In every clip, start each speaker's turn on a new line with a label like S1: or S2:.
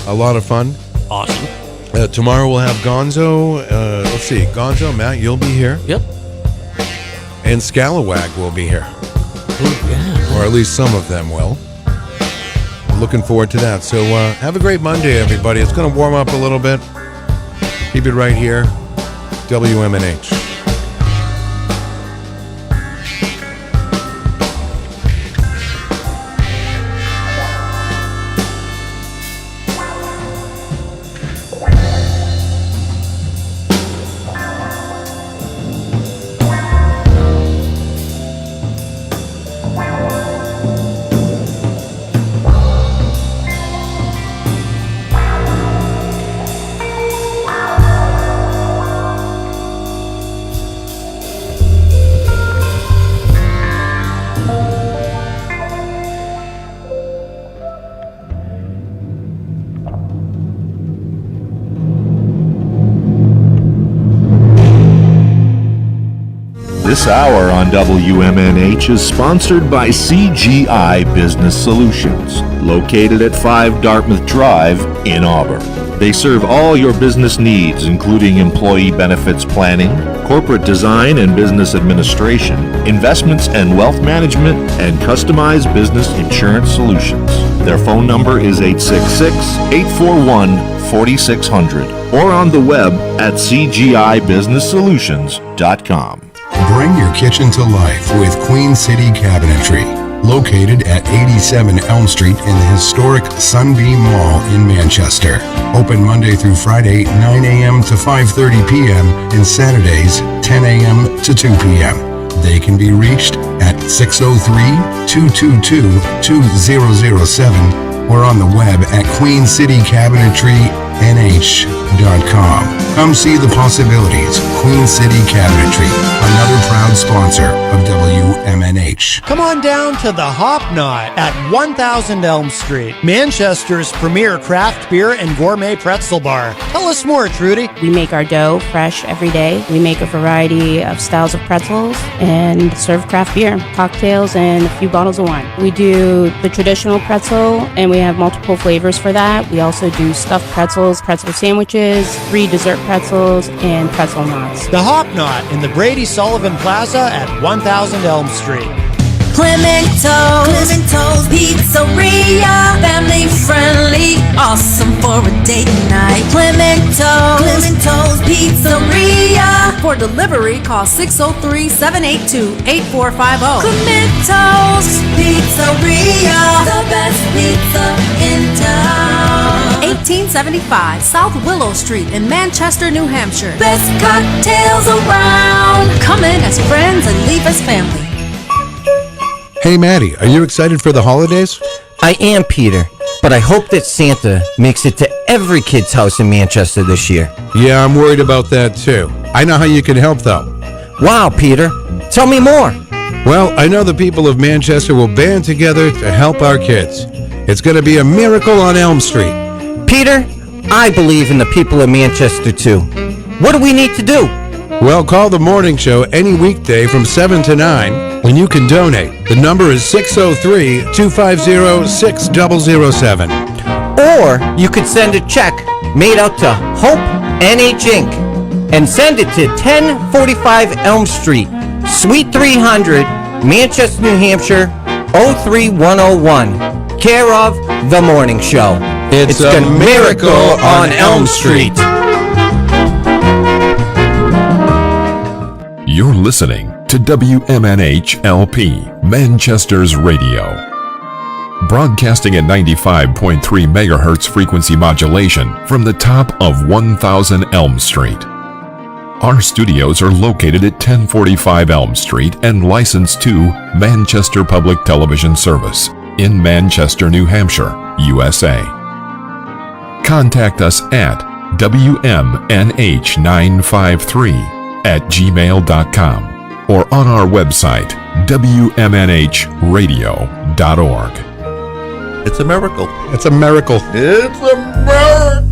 S1: A lot of fun.
S2: Awesome.
S1: Tomorrow we'll have Gonzo. Let's see. Gonzo, Matt, you'll be here.
S2: Yep.
S1: And Scalawag will be here.
S2: Ooh, yeah.
S1: Or at least some of them will. Looking forward to that. So have a great Monday, everybody. It's going to warm up a little bit. Keep it right here. WMNH.
S3: This hour on WMNH is sponsored by CGI Business Solutions, located at 5 Dartmouth Drive in Auburn. They serve all your business needs, including employee benefits planning, corporate design and business administration, investments and wealth management, and customized business insurance solutions. Their phone number is 866-841-4600 or on the web at cgibusinesssolutions.com.
S4: Bring your kitchen to life with Queen City Cabinetry, located at 87 Elm Street in the historic Sunbeam Mall in Manchester. Open Monday through Friday, 9 a.m. to 5:30 p.m. and Saturdays, 10 a.m. to 2 p.m. They can be reached at 603-222-2007 or on the web at queencitycabinetrynh.com. Come see the possibilities. Queen City Cabinetry, another proud sponsor of WMNH.
S5: Come on down to the Hop Knot at 1000 Elm Street, Manchester's premier craft beer and gourmet pretzel bar. Tell us more, Trudy.
S6: We make our dough fresh every day. We make a variety of styles of pretzels and serve craft beer, cocktails, and a few bottles of wine. We do the traditional pretzel, and we have multiple flavors for that. We also do stuffed pretzels, pretzel sandwiches, 3 dessert pretzels, and pretzel knots.
S5: The Hop Knot in the Brady Sullivan Plaza at 1000 Elm Street.
S7: Clemento's Pizzeria, family friendly, awesome for a date night. Clemento's Pizzeria. For delivery, call 603-782-8450. Clemento's Pizzeria, the best pizza in town. 1875 South Willow Street in Manchester, New Hampshire. Best cocktails around. Come in as friends and leave as family.
S1: Hey, Maddie, are you excited for the holidays?
S8: I am, Peter, but I hope that Santa makes it to every kid's house in Manchester this year.
S1: Yeah, I'm worried about that too. I know how you can help, though.
S8: Wow, Peter, tell me more.
S1: Well, I know the people of Manchester will band together to help our kids. It's going to be a miracle on Elm Street.
S8: Peter, I believe in the people of Manchester too. What do we need to do?
S1: Well, call the morning show any weekday from 7 to 9, and you can donate. The number is 603-250-6007.
S8: Or you could send a check made out to Hope NH Inc. and send it to 1045 Elm Street, Suite 300, Manchester, New Hampshire, 03101. Care of The Morning Show.
S1: It's a miracle on Elm Street.
S9: You're listening to WMNH LP, Manchester's radio. Broadcasting at 95.3 megahertz frequency modulation from the top of 1000 Elm Street. Our studios are located at 1045 Elm Street and licensed to Manchester Public Television Service in Manchester, New Hampshire, USA. Contact us at WMNH953@gmail.com or on our website, WMNHradio.org.
S10: It's a miracle.
S1: It's a miracle.
S10: It's a miracle.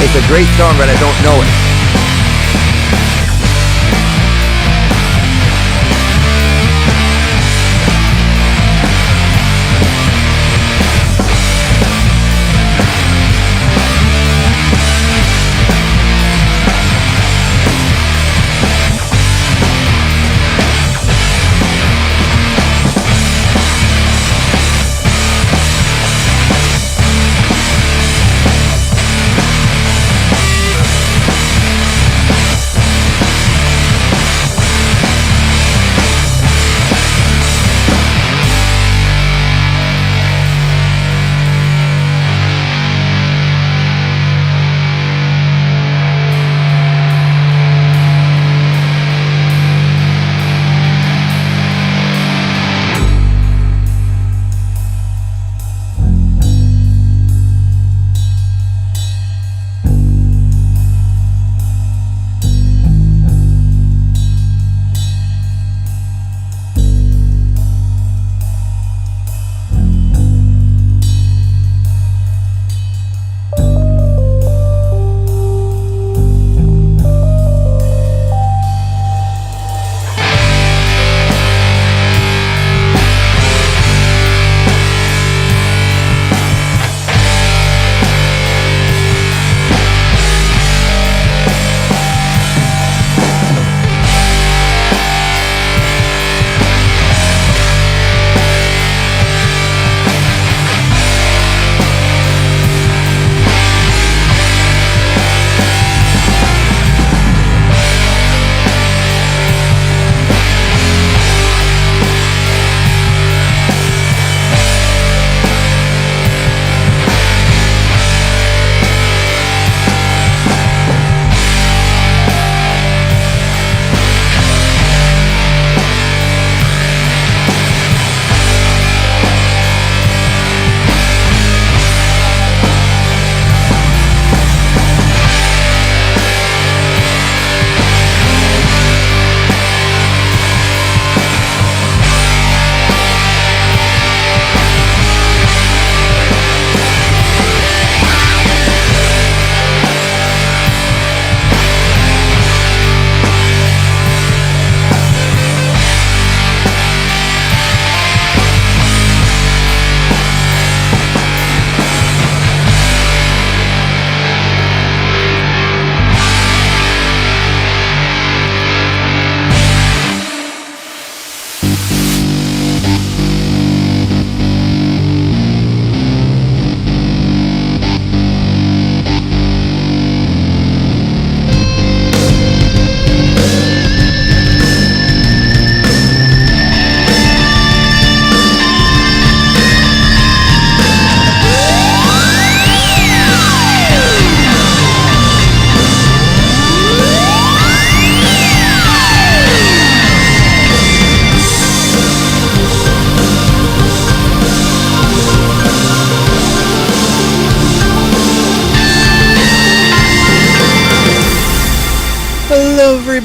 S8: It's a great song, but I don't know it.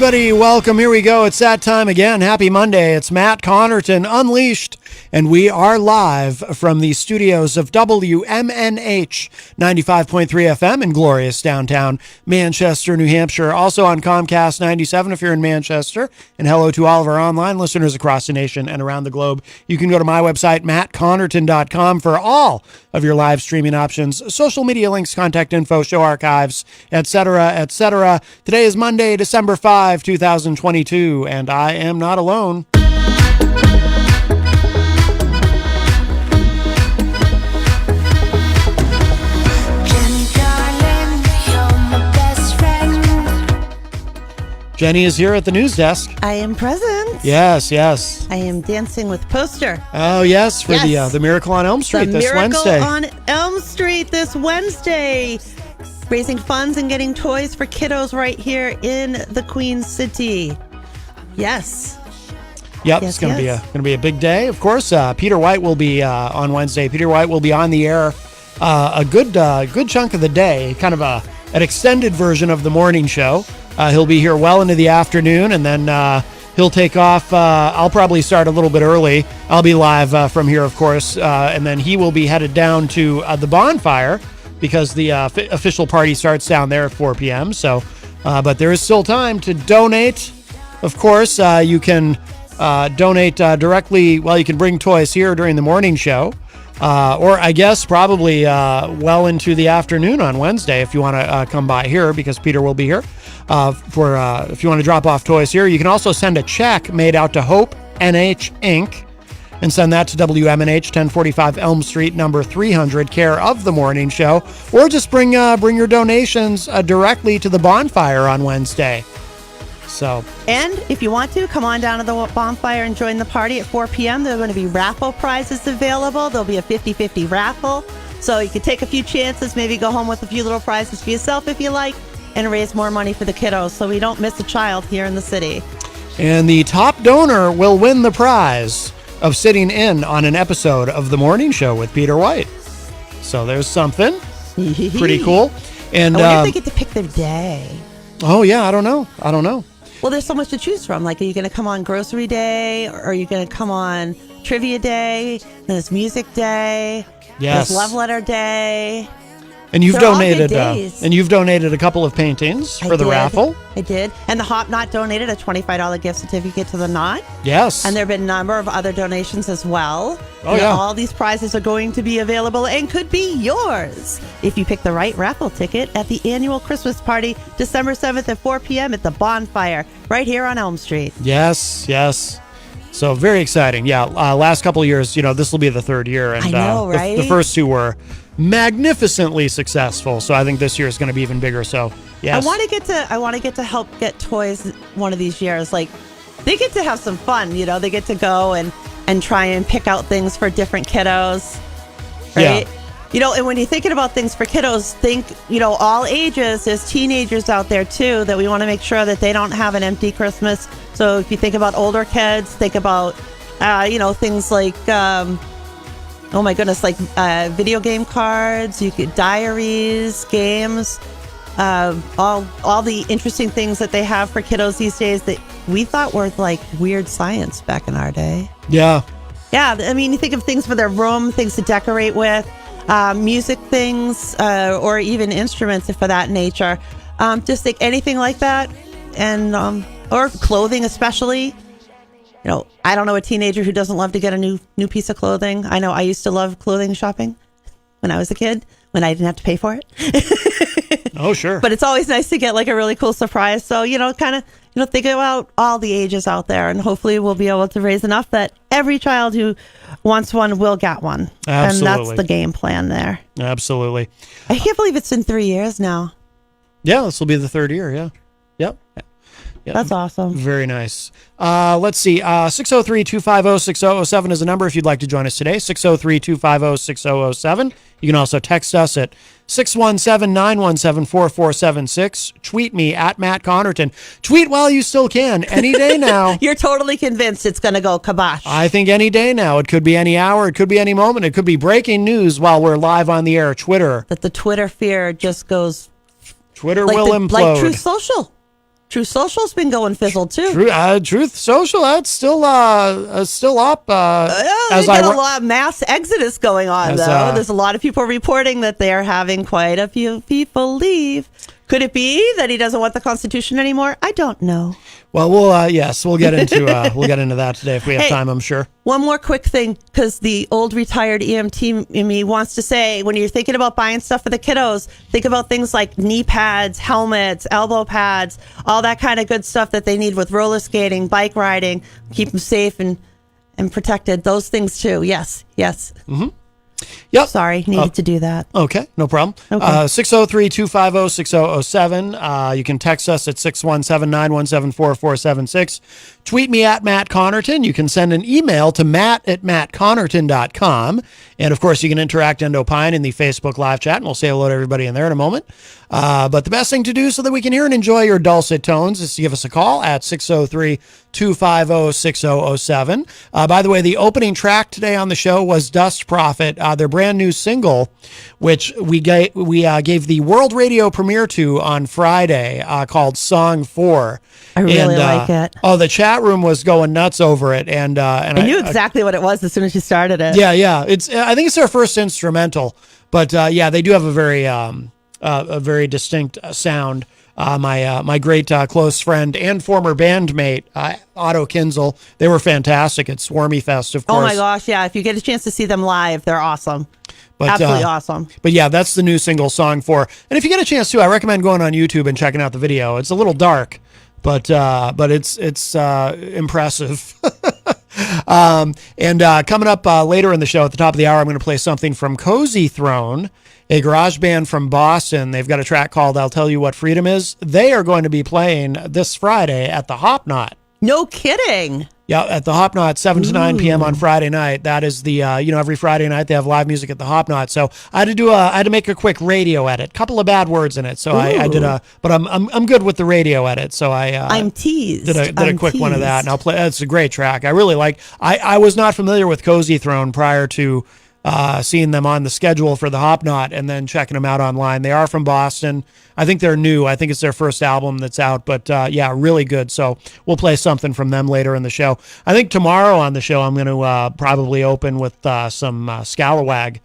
S5: everybody. Welcome. Here we go. It's that time again. Happy Monday. It's Matt Connerton Unleashed, and we are live from the studios of WMNH 95.3 FM in glorious downtown Manchester, New Hampshire. Also on Comcast 97 if you're in Manchester. And hello to all of our online listeners across the nation and around the globe. You can go to my website, mattconnerton.com, for all of your live streaming options, social media links, contact info, show archives, etc., etc. Today is Monday, December 5, 2022, and I am not alone. Jenny is here at the news desk.
S2: I am present.
S5: Yes.
S2: I am dancing with Poster.
S5: Oh, yes, for the Miracle on Elm Street this Wednesday.
S2: The Miracle on Elm Street this Wednesday. Raising funds and getting toys for kiddos right here in the Queen City. Yes.
S5: Yep, it's going to be a big day. Of course, Peter White will be on Wednesday. Peter White will be on the air a good chunk of the day, kind of an extended version of the morning show. He'll be here well into the afternoon, and then he'll take off. I'll probably start a little bit early. I'll be live from here, of course, and then he will be headed down to the bonfire because the official party starts down there at 4 p.m. So, but there is still time to donate. Of course, you can donate directly. Well, you can bring toys here during the morning show, or I guess probably well into the afternoon on Wednesday if you want to come by here, because Peter will be here for if you want to drop off toys here. You can also send a check made out to Hope NH Inc. and send that to WMNH, 1045 Elm Street, number 300, care of the morning show, or just bring your donations directly to the bonfire on Wednesday. So,
S2: and if you want to, come on down to the bonfire and join the party at 4 p.m. There are going to be raffle prizes available. There'll be a 50-50 raffle. So you can take a few chances, maybe go home with a few little prizes for yourself if you like, and raise more money for the kiddos so we don't miss a child here in the city.
S5: And the top donor will win the prize of sitting in on an episode of The Morning Show with Peter White. So there's something pretty cool. And
S2: I wonder if they get to pick their day.
S5: Oh, yeah, I don't know.
S2: Well, there's so much to choose from. Like, are you going to come on grocery day, or are you going to come on trivia day? Then there's music day.
S5: Yes.
S2: There's love letter day.
S5: And you've
S2: They're all good
S5: donated,
S2: days.
S5: a couple of paintings for the raffle.
S2: I did. And the Hop Knot donated a $25 gift certificate to the Knot.
S5: Yes.
S2: And there have been a number of other donations as well.
S5: Oh, yeah.
S2: All these prizes are going to be available and could be yours if you pick the right raffle ticket at the annual Christmas party, December 7th at 4 p.m. at the Bonfire, right here on Elm Street.
S5: Yes. So very exciting. Yeah, last couple of years, this will be the third year. And
S2: I know, right?
S5: The first two were magnificently successful. So I think this year is going to be even bigger. So, yes.
S2: I want to get to help get toys one of these years. Like, they get to have some fun, They get to go and try and pick out things for different kiddos, right?
S5: Yeah.
S2: And when you're thinking about things for kiddos, think, all ages. There's teenagers out there, too, that we want to make sure that they don't have an empty Christmas. So if you think about older kids, think about, things like, oh my goodness, like video game cards, diaries, games, all the interesting things that they have for kiddos these days that we thought were like weird science back in our day.
S5: Yeah.
S2: Yeah, I mean, you think of things for their room, things to decorate with, music things, or even instruments for that nature. Just think anything like that, and or clothing especially. I don't know a teenager who doesn't love to get a new piece of clothing. I know I used to love clothing shopping when I was a kid, when I didn't have to pay for it.
S5: Oh, sure.
S2: But it's always nice to get like a really cool surprise. So, think about all the ages out there, and hopefully we'll be able to raise enough that every child who wants one will get one.
S5: Absolutely.
S2: And that's the game plan there.
S5: Absolutely.
S2: I can't believe it's been 3 years now.
S5: Yeah, this will be the third year. Yeah. Yep.
S2: That's awesome.
S5: Very nice. Let's see. 603-250-6007 is the number if you'd like to join us today. 603-250-6007. You can also text us at 617-917-4476. Tweet me at Matt Connerton. Tweet while you still can. Any day now.
S2: You're totally convinced it's going to go kibosh.
S5: I think any day now. It could be any hour. It could be any moment. It could be breaking news while we're live on the air. Twitter.
S2: That the Twitter fear just goes...
S5: Twitter will implode.
S2: Like Truth Social. Truth Social's been going fizzled too.
S5: Truth Social, that's still up.
S2: There's got a lot of mass exodus going on, though. There's a lot of people reporting that they're having quite a few people leave. Could it be that he doesn't want the Constitution anymore? I don't know.
S5: Well, we'll get into that today if we have time, I'm sure.
S2: One more quick thing, because the old retired EMT in me wants to say, when you're thinking about buying stuff for the kiddos, think about things like knee pads, helmets, elbow pads, all that kind of good stuff that they need with roller skating, bike riding, keep them safe and protected. Those things too. Yes.
S5: Mm-hmm. Yep.
S2: Sorry, needed to do that.
S5: Okay, no problem.
S2: Okay.
S5: 603-250-6007. You can text us at 617-917-4476. Tweet me at Matt Connerton. You can send an email to matt@mattconnerton.com. And, of course, you can interact and opine in the Facebook live chat, and we'll say hello to everybody in there in a moment. But the best thing to do so that we can hear and enjoy your dulcet tones is to give us a call at 603-250-6007. By the way, the opening track today on the show was Dust Prophet, their brand new single, which we gave the world radio premiere to on Friday, called Song 4.
S2: I really like it.
S5: Oh, the chat room was going nuts over it, and I
S2: knew exactly what it was as soon as you started it.
S5: Yeah. I think it's their first instrumental, But yeah, they do have a very distinct sound. My great close friend and former bandmate, Otto Kinzel, they were fantastic at Swarmy Fest, of course.
S2: Oh my gosh, yeah. If you get a chance to see them live, they're awesome.
S5: But,
S2: absolutely awesome.
S5: But yeah, that's the new single Song 4. And if you get a chance to, I recommend going on YouTube and checking out the video. It's a little dark, but it's impressive. And coming up later in the show at the top of the hour, I'm going to play something from Cozy Throne, a garage band from Boston. They've got a track called I'll Tell You What Freedom Is. They are going to be playing this Friday at the Hop Knot.
S2: No kidding.
S5: Yeah, at the Hop Knot, 7 to 9 p.m. on Friday night. That is the, every Friday night they have live music at the Hop Knot. So I had to make a quick radio edit. Couple of bad words in it. So I did but I'm good with the radio edit. So
S2: I'm teased.
S5: Did a quick one of that, and I'll play. It's a great track. I really like. I was not familiar with Cozy Throne prior to seeing them on the schedule for the Hop Knot and then checking them out online. They are from Boston. I think they're new. I think it's their first album that's out, but yeah, really good. So we'll play something from them later in the show. I think tomorrow on the show, I'm going to probably open with some Scalawag.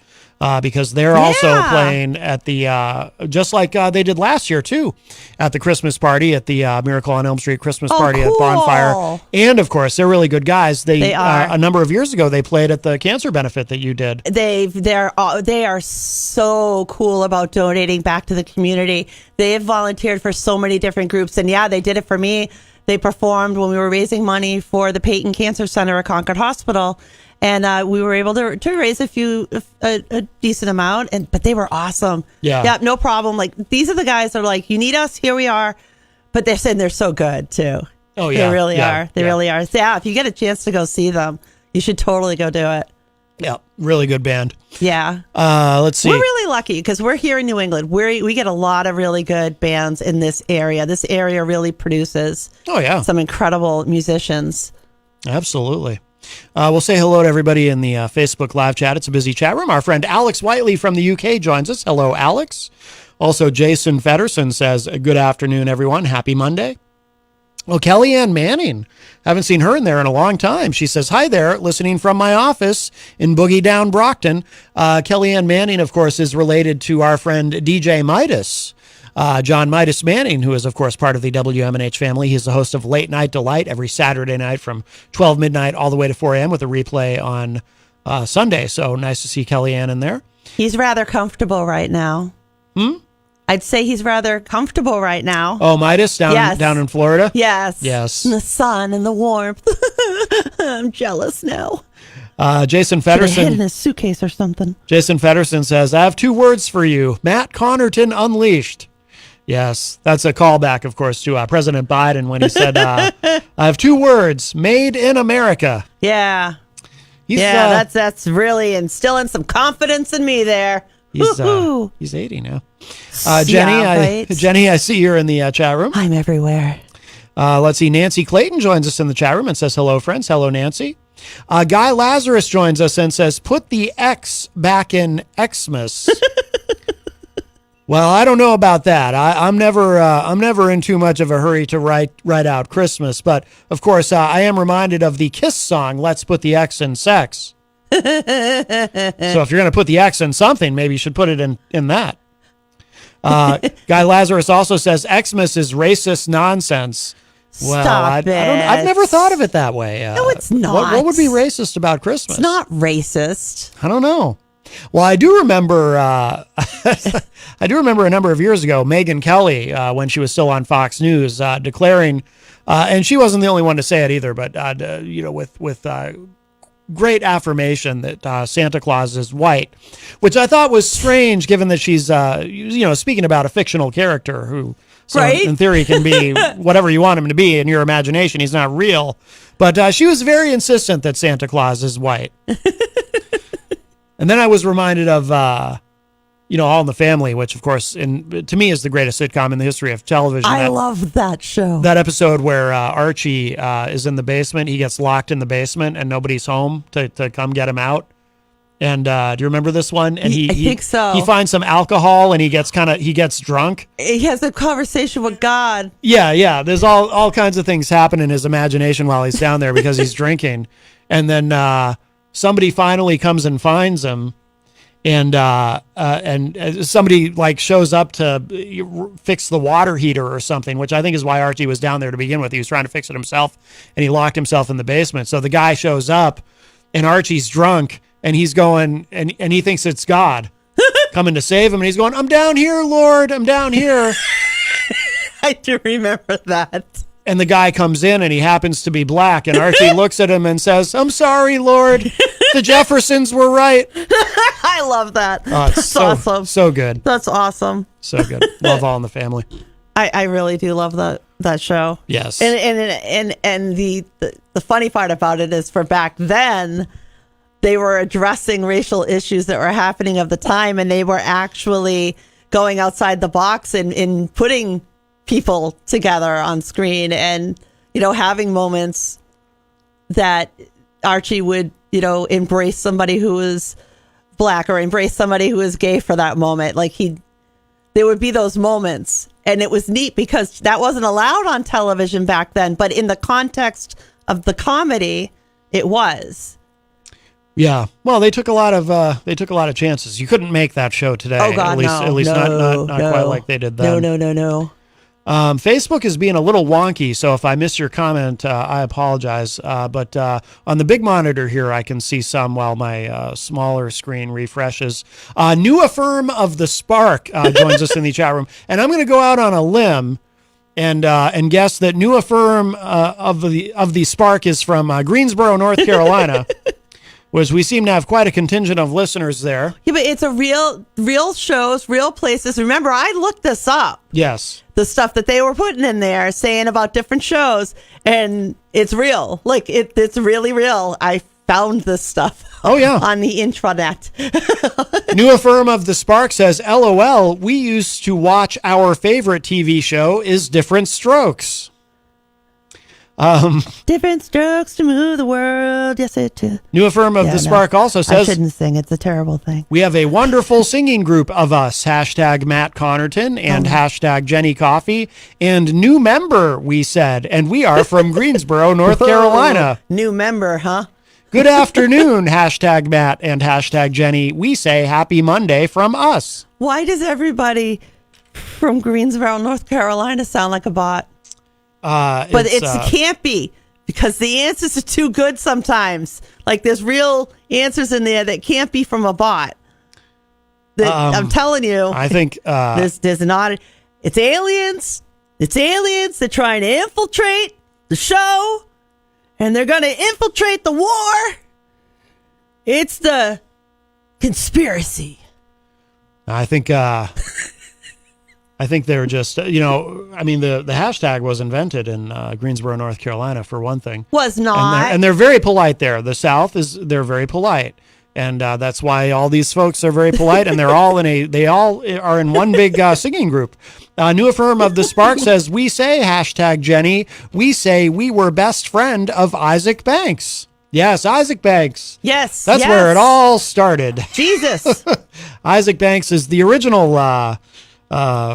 S5: Because they're also playing at the, just like they did last year too, at the Christmas party at the Miracle on Elm Street Christmas party at Bonfire. And of course, they're really good guys. They are. A number of years ago, they played at the cancer benefit that you did.
S2: They are so cool about donating back to the community. They have volunteered for so many different groups, and yeah, they did it for me. They performed when we were raising money for the Peyton Cancer Center at Concord Hospital. And we were able to raise a decent amount, but they were awesome. Yeah, no problem. Like, these are the guys that are like, you need us, here we are. But they're saying they're so good too.
S5: Oh yeah,
S2: they really are. They really are. So yeah, if you get a chance to go see them, you should totally go do it.
S5: Yeah, really good band.
S2: Yeah.
S5: Let's see.
S2: We're really lucky because we're here in New England. We get a lot of really good bands in this area. This area really produces some incredible musicians.
S5: Absolutely. We'll say hello to everybody in the Facebook live chat. It's a busy chat room. Our friend Alex Whiteley from the UK joins us. Hello, Alex. Also, Jason Fedderson says, good afternoon, everyone. Happy Monday. Well, Kellyanne Manning. Haven't seen her in there in a long time. She says, hi there, listening from my office in Boogie Down, Brockton. Kellyanne Manning, of course, is related to our friend DJ Midas. John Midas Manning, who is, of course, part of the WMNH family. He's the host of Late Night Delight every Saturday night from 12 midnight all the way to 4 a.m. with a replay on Sunday. So nice to see Kellyanne in there.
S2: He's rather comfortable right now. I'd say he's rather comfortable right now.
S5: Oh, Midas down in Florida?
S2: Yes.
S5: Yes.
S2: In the sun and the warmth. I'm jealous now.
S5: Jason
S2: Should have hid
S5: Fedderson.
S2: in his suitcase or something.
S5: Jason Fedderson says, I have 2 words for you. Matt Connerton Unleashed. Yes, that's a callback, of course, to President Biden when he said, I have 2 words, made in America.
S2: Yeah.
S5: He's,
S2: that's really instilling some confidence in me there.
S5: He's 80 now. Jenny, Jenny, I see you're in the chat room.
S2: I'm everywhere.
S5: Let's see. Nancy Clayton joins us in the chat room and says, hello, friends. Hello, Nancy. Guy Lazarus joins us and says, put the X back in Xmas. Well, I don't know about that. I'm never in too much of a hurry to write out Christmas, but of course I am reminded of the Kiss song, Let's Put the X in Sex. So if you're going to put the X in something, maybe you should put it in that. Guy Lazarus also says Xmas is racist nonsense. Well,
S2: Stop it.
S5: I've never thought of it that way.
S2: No, it's not.
S5: What would be racist about Christmas?
S2: It's not racist.
S5: I don't know. Well, I do remember. I do remember a number of years ago, Megyn Kelly, when she was still on Fox News, declaring, and she wasn't the only one to say it either, but with great affirmation that Santa Claus is white, which I thought was strange, given that she's speaking about a fictional character who, in theory, can be whatever you want him to be in your imagination. He's not real, but she was very insistent that Santa Claus is white. And then I was reminded of, All in the Family, which, of course, to me is the greatest sitcom in the history of television.
S2: I love that show.
S5: That episode where Archie is in the basement. He gets locked in the basement and nobody's home to come get him out. And do you remember this one? And
S2: I think so.
S5: He finds some alcohol and he gets drunk.
S2: He has a conversation with God.
S5: Yeah. There's all kinds of things happen in his imagination while he's down there because he's drinking. And then somebody finally comes and finds him. and somebody like shows up to fix the water heater or something, which I think is why Archie was down there to begin with. He was trying to fix it himself, and he locked himself in the basement. So the guy shows up, and Archie's drunk, and he's going, and he thinks it's God coming to save him, and he's going, "I'm down here, Lord, I'm down here."
S2: I do remember that.
S5: And the guy comes in, and he happens to be black, and Archie looks at him and says, "I'm sorry, Lord. The Jeffersons were right."
S2: I love that.
S5: Oh, it's
S2: That's awesome.
S5: So good.
S2: That's awesome.
S5: So good. Love All in the Family.
S2: I really do love that show.
S5: Yes.
S2: And the funny part about it is, for back then, they were addressing racial issues that were happening of the time, and they were actually going outside the box and putting people together on screen, and having moments that Archie would embrace somebody who was black or embrace somebody who was gay for that moment. Like there would be those moments, and it was neat because that wasn't allowed on television back then, but in the context of the comedy, it was.
S5: Yeah. Well, they took a lot of chances. You couldn't make that show today.
S2: Oh God,
S5: at least not quite like they did then.
S2: No.
S5: Facebook is being a little wonky, so if I miss your comment, I apologize. But on the big monitor here, I can see some while my smaller screen refreshes. New Affirm of the Spark joins us in the chat room, and I'm going to go out on a limb and guess that New Affirm of the Spark is from Greensboro, North Carolina. Was we seem to have quite a contingent of listeners there.
S2: Yeah, but it's a real shows, real places. Remember, I looked this up.
S5: Yes.
S2: The stuff that they were putting in there, saying about different shows, and it's real. Like, it's really real. I found this stuff.
S5: Oh, yeah.
S2: On the intranet.
S5: New Affirm of the Spark says, LOL, we used to watch our favorite TV show is Different Strokes.
S2: Different strokes to move the world. Yes, it is.
S5: New Affirm of the Spark also says,
S2: I shouldn't sing. It's a terrible thing.
S5: We have a wonderful singing group of us. Hashtag Matt Connerton and hashtag Jenny Coffee. And new member, we said. And we are from Greensboro, North Carolina.
S2: New member, huh?
S5: Good afternoon, hashtag Matt and hashtag Jenny. We say happy Monday from us.
S2: Why does everybody from Greensboro, North Carolina sound like a bot? But it can't be, because the answers are too good sometimes. Like, there's real answers in there that can't be from a bot. I'm telling you.
S5: I think
S2: there's not. It's aliens. It's aliens. They're trying to infiltrate the show, and they're going to infiltrate the war. It's the conspiracy.
S5: I think they're just, the hashtag was invented in Greensboro, North Carolina, for one thing.
S2: Was not.
S5: And they're very polite there. The South they're very polite. And that's why all these folks are very polite, and they all are in one big singing group. New Affirm of the Spark says, we say, hashtag Jenny, we say we were best friend of Isaac Banks. Yes, Isaac Banks.
S2: Yes.
S5: That's where it all started.
S2: Jesus.
S5: Isaac Banks is the original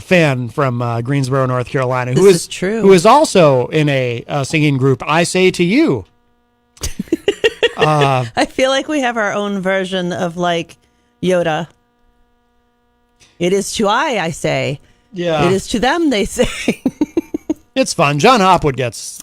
S5: fan from Greensboro, North Carolina,
S2: This is true.
S5: who is also in a singing group, I Say to You.
S2: I feel like we have our own version of, like, Yoda. It is to I say.
S5: Yeah.
S2: It is to them, they say.
S5: It's fun. John Hopwood gets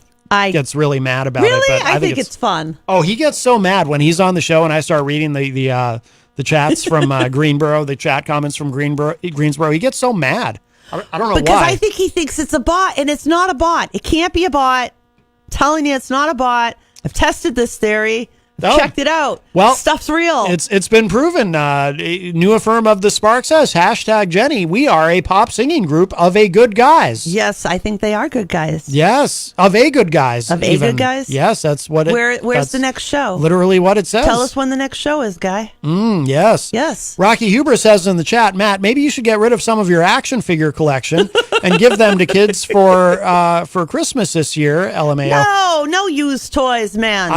S5: really mad about it.
S2: Really?
S5: But
S2: I think it's fun.
S5: Oh, he gets so mad when he's on the show and I start reading the chats from Greensboro, the chat comments from Greensboro. He gets so mad. I don't know why.
S2: Because I think he thinks it's a bot, and it's not a bot. It can't be a bot. I'm telling you, it's not a bot. I've tested this theory. Checked it out.
S5: Well,
S2: stuff's real.
S5: It's been proven. New Affirm of the Spark says, hashtag Jenny, we are a pop singing group of a good guys.
S2: Yes, I think they are good guys.
S5: Yes, of a good guys.
S2: Of
S5: even.
S2: a good guys?
S5: Yes, that's what it
S2: Where's the next show?
S5: Literally what it says.
S2: Tell us when the next show is, Guy.
S5: Yes.
S2: Yes.
S5: Rocky Huber says in the chat, Matt, maybe you should get rid of some of your action figure collection and give them to kids for Christmas this year, LMAO.
S2: No used toys, man.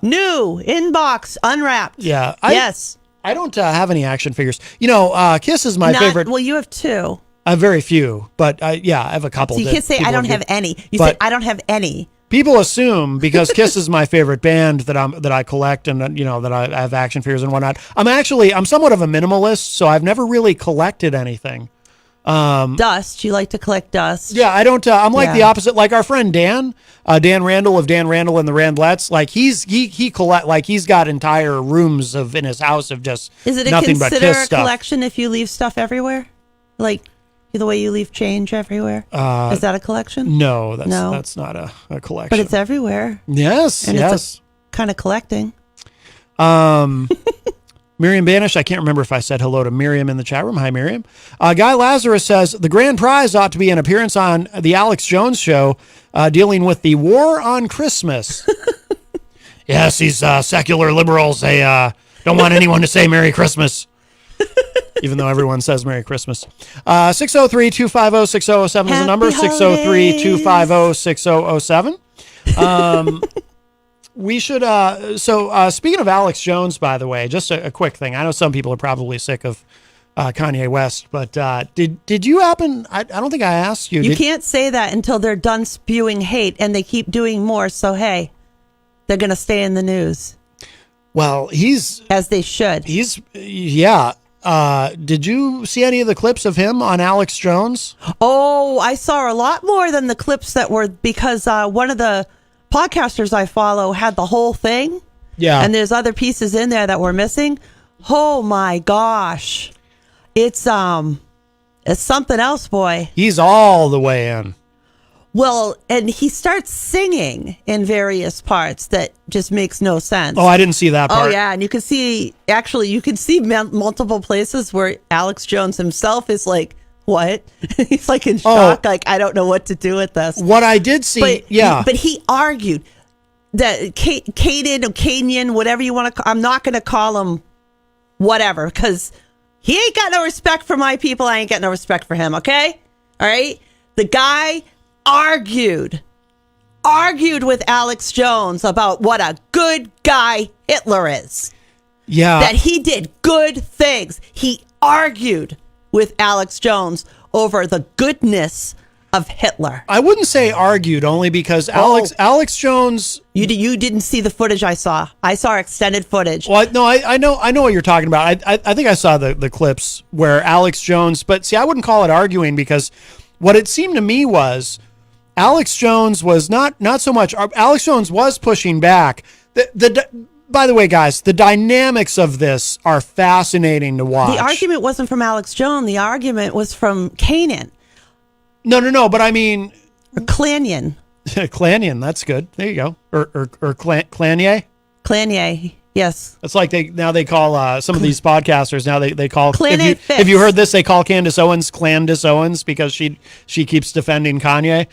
S2: New, inbox, unwrapped.
S5: Yeah.
S2: Yes.
S5: I don't have any action figures. Kiss is my favorite.
S2: Well, you have two.
S5: Very few, but I have a couple.
S2: So you can't say I don't have any. You said I don't have any.
S5: People assume because Kiss is my favorite band that I collect and that I have action figures and whatnot. I'm somewhat of a minimalist, so I've never really collected anything.
S2: Dust. You like to collect dust?
S5: Yeah, I don't. I'm like the opposite. Like our friend Dan Randall of Dan Randall and the Randlettes. Like he collect. Like he's got entire rooms in his house of just
S2: Is it
S5: nothing but
S2: consider
S5: Kiss
S2: a
S5: stuff.
S2: collection if you leave stuff everywhere, like the way you leave change everywhere? Is that a collection?
S5: No, that's not a collection.
S2: But it's everywhere.
S5: Yes,
S2: And
S5: yes.
S2: it's kind of collecting.
S5: Miriam Banish, I can't remember if I said hello to Miriam in the chat room. Hi, Miriam. Guy Lazarus says, the grand prize ought to be an appearance on the Alex Jones show dealing with the war on Christmas. Yes, these secular liberals, they don't want anyone to say Merry Christmas. Even though everyone says Merry Christmas. 603-250-6007 is the number. 603-250-6007. We should, speaking of Alex Jones, by the way, just a quick thing. I know some people are probably sick of Kanye West, but did you happen, I don't think I asked you.
S2: You can't say that until they're done spewing hate, and they keep doing more, so hey, they're going to stay in the news.
S5: Well,
S2: as they should.
S5: Did you see any of the clips of him on Alex Jones?
S2: Oh, I saw a lot more than the clips that were, because one of the podcasters I follow had the whole thing.
S5: Yeah.
S2: And there's other pieces in there that were missing. Oh my gosh. It's something else, boy.
S5: He's all the way in.
S2: Well, and he starts singing in various parts that just makes no sense.
S5: Oh, I didn't see that part.
S2: Oh, yeah. And you can see multiple places where Alex Jones himself is like, what? He's like in shock. Like, I don't know what to do with this.
S5: What I did see,
S2: But he argued that Caden or Canyon, whatever you want to call, I'm not going to call him whatever, because he ain't got no respect for my people. I ain't got no respect for him, okay? All right? The guy argued with Alex Jones about what a good guy Hitler is.
S5: Yeah.
S2: That he did good things. He argued with Alex Jones over the goodness of Hitler.
S5: I wouldn't say argued, only because Alex Jones.
S2: You didn't see the footage I saw. I saw extended footage.
S5: Well, no, I know what you're talking about. I think I saw the clips where Alex Jones, but see, I wouldn't call it arguing, because what it seemed to me was Alex Jones was not so much. Alex Jones was pushing back. By the way, guys, the dynamics of this are fascinating to watch.
S2: The argument wasn't from Alex Jones. The argument was from Kanan.
S5: No, but I mean...
S2: Or Clanyon.
S5: Clanyon, that's good. There you go. Or Klanye?
S2: Klanye, yes.
S5: It's like they call some of these podcasters, now they call... If you heard this, they call Candace Owens Clandis Owens, because she keeps defending Kanye.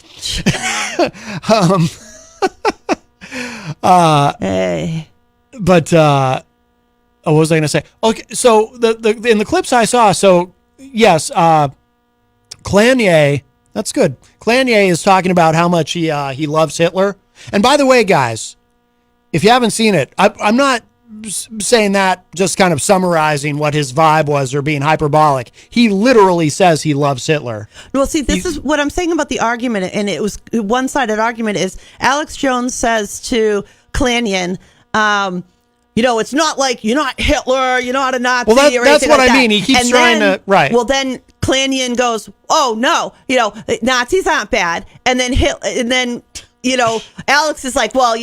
S2: Hey...
S5: But what was I going to say? Okay, so the in the clips I saw, so yes, Kanye, that's good. Kanye is talking about how much he loves Hitler. And by the way, guys, if you haven't seen it, I'm not saying that just kind of summarizing what his vibe was or being hyperbolic. He literally says he loves Hitler.
S2: Well, see, this is what I'm saying about the argument, and it was a one-sided argument, is Alex Jones says to Klanyon, it's not like you're not Hitler, you're not a Nazi.
S5: Well,
S2: or
S5: that's
S2: anything
S5: what
S2: like
S5: I
S2: that.
S5: mean. He keeps
S2: and
S5: trying
S2: then,
S5: to, right.
S2: Well, then Klanyon goes, oh, no, Nazis aren't bad. And then Alex is like, well,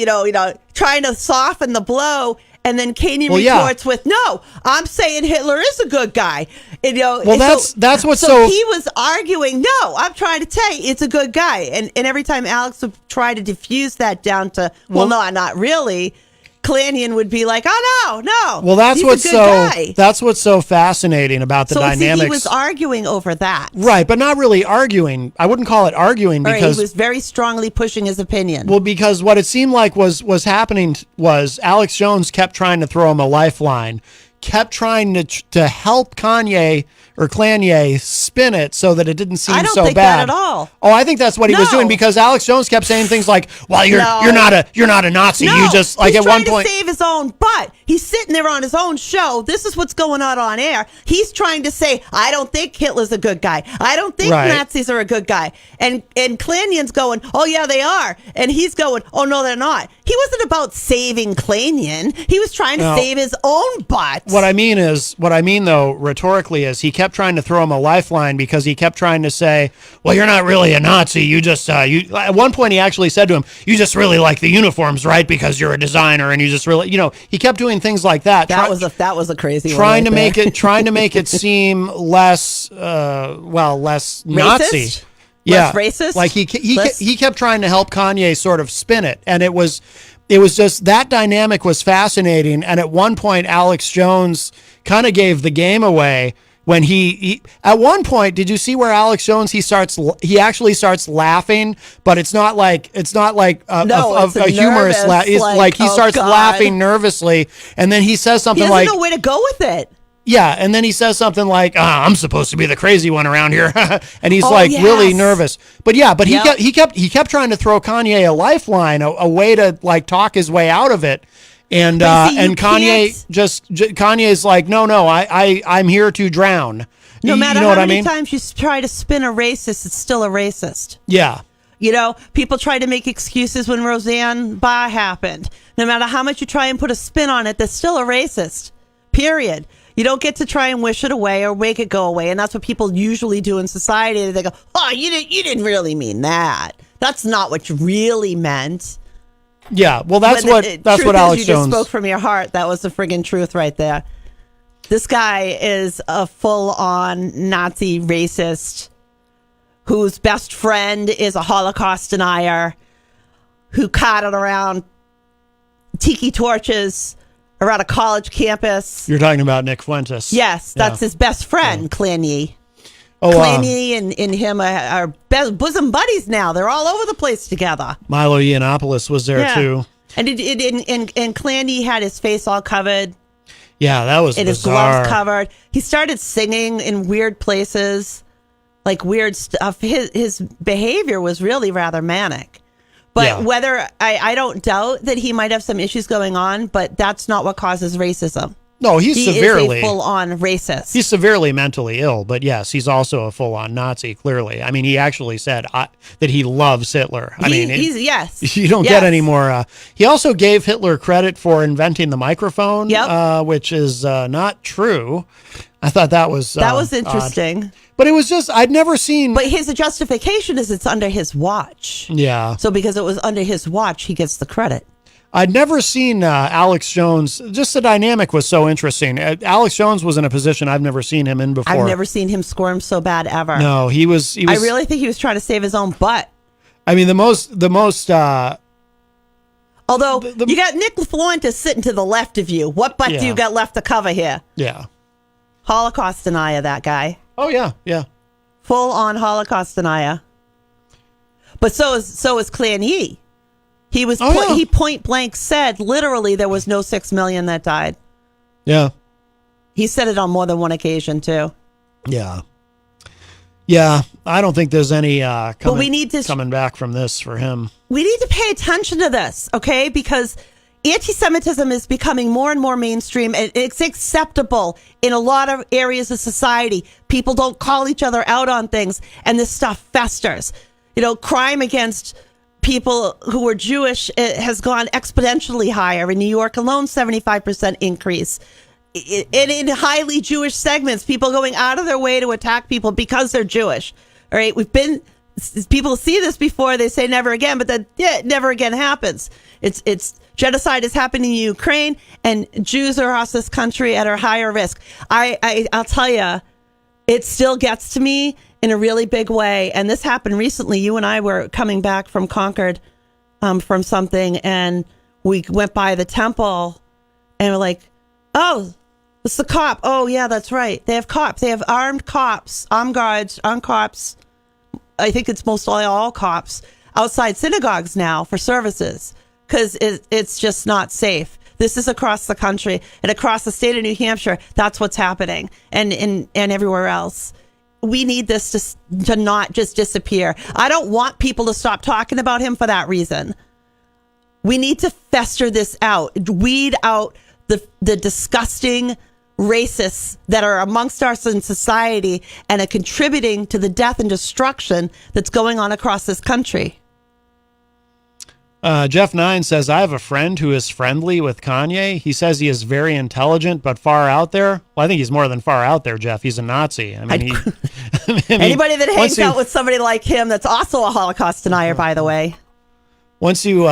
S2: trying to soften the blow. And then Kanye retorts with, no, I'm saying Hitler is a good guy. And,
S5: that's what's
S2: so he was arguing, no, I'm trying to say it's a good guy. And every time Alex would try to diffuse that down to, well no, not really, Klanyon would be like, oh, no.
S5: Well, that's
S2: guy.
S5: That's what's so fascinating about the dynamics.
S2: See, he was arguing over that.
S5: Right, but not really arguing. I wouldn't call it arguing, because
S2: he was very strongly pushing his opinion.
S5: Well, because what it seemed like was happening was Alex Jones kept trying to throw him a lifeline, kept trying to help Kanye spin it so that it didn't seem so bad.
S2: I don't think that at all.
S5: Oh, I think that's what he was doing, because Alex Jones kept saying things like, "Well, you're not a Nazi.
S2: No,
S5: you just like
S2: he's
S5: at one point
S2: trying to save his own butt. He's sitting there on his own show. This is what's going on air. He's trying to say, I don't think Hitler's a good guy. I don't think Nazis are a good guy. And Klanion's going, oh, yeah, they are. And he's going, oh, no, they're not. He wasn't about saving Klanion. He was trying to save his own butt.
S5: What I mean though, rhetorically, is he kept trying to throw him a lifeline because he kept trying to say, well, you're not really a Nazi. You just, at one point he actually said to him, you just really like the uniforms, right? Because you're a designer and you just really, he kept doing things like that.
S2: That was a crazy
S5: trying
S2: one.
S5: Trying to make it seem less, less Nazi.
S2: Racist?
S5: Yeah,
S2: Less racist?
S5: Like he kept trying to help Kanye sort of spin it, and it was just that dynamic was fascinating. And at one point, Alex Jones kind of gave the game away when he at one point. Did you see where Alex Jones he actually starts laughing, but it's not like
S2: it's
S5: a humorous laugh. It's like he starts laughing nervously, and then he says something
S2: he doesn't know where to go with it.
S5: Yeah, and then he says something like, I'm supposed to be the crazy one around here. And he's really nervous. But he kept trying to throw Kanye a lifeline, a way to like talk his way out of it. And Kanye's like, no, I'm here to drown.
S2: No matter how many times you try to spin a racist, it's still a racist.
S5: Yeah.
S2: People try to make excuses when Roseanne Barr happened. No matter how much you try and put a spin on it, they're still a racist. Period. You don't get to try and wish it away or make it go away. And that's what people usually do in society. They go, oh, you didn't really mean that. That's not what you really meant.
S5: Yeah, well, that's what Alex Jones...
S2: You just spoke from your heart. That was the friggin' truth right there. This guy is a full-on Nazi racist whose best friend is a Holocaust denier who carted around tiki torches around a college campus.
S5: You're talking about Nick Fuentes.
S2: Yes, that's his best friend, Kanye.
S5: Oh,
S2: Kanye and him are bosom buddies now. They're all over the place together.
S5: Milo Yiannopoulos was there too.
S2: And Kanye had his face all covered.
S5: Yeah, that was
S2: and
S5: bizarre.
S2: His gloves covered. He started singing in weird places, like weird stuff. His behavior was really rather manic. But whether I don't doubt that he might have some issues going on, but that's not what causes racism.
S5: No, he is a
S2: full-on racist.
S5: He's severely mentally ill, but yes, he's also a full-on Nazi, clearly. I mean, he actually said that he loves Hitler. You don't get any more. He also gave Hitler credit for inventing the microphone, which is not true. I thought that was
S2: interesting.
S5: Odd. But it was just, I'd never seen...
S2: But his justification is it's under his watch.
S5: Yeah.
S2: So because it was under his watch, he gets the credit.
S5: I'd never seen Alex Jones. Just the dynamic was so interesting. Alex Jones was in a position I've never seen him in before.
S2: I've never seen him squirm so bad ever.
S5: No, he was.
S2: I really think he was trying to save his own butt.
S5: I mean, the most.
S2: Although you got Nick Fuentes sitting to the left of you. What butt do you got left to cover here?
S5: Yeah.
S2: Holocaust denier, that guy.
S5: Oh yeah, yeah.
S2: Full on Holocaust denier. But so is Kanye. He was he point blank said literally there was no 6 million that died.
S5: Yeah.
S2: He said it on more than one occasion too.
S5: Yeah. Yeah, I don't think there's any coming back from this for him.
S2: We need to pay attention to this, okay? Because anti-Semitism is becoming more and more mainstream, and it's acceptable in a lot of areas of society. People don't call each other out on things, and this stuff festers. Crime against people who are Jewish has gone exponentially higher. In New York alone, 75% increase. In highly Jewish segments, people going out of their way to attack people because they're Jewish. All right, people see this before, they say never again, but then never again happens. It's genocide is happening in Ukraine, and Jews are across this country at a higher risk. I'll tell you, it still gets to me in a really big way. And this happened recently. You and I were coming back from Concord from something, and we went by the temple, and we're like, oh, it's the cop. Oh, yeah, that's right. They have cops. They have armed cops, armed guards, armed cops. I think it's mostly all cops outside synagogues now for services because it's just not safe. This is across the country and across the state of New Hampshire. That's what's happening, and everywhere else. We need this to not just disappear. I don't want people to stop talking about him for that reason. We need to fester this out, weed out the disgusting racists that are amongst us in society and are contributing to the death and destruction that's going on across this country.
S5: Jeff 9 says, I have a friend who is friendly with Kanye. He says he is very intelligent, but far out there. Well, I think he's more than far out there, Jeff. He's a Nazi. I mean,
S2: Anybody that hangs out with somebody like him that's also a Holocaust denier, by the way.
S5: Once you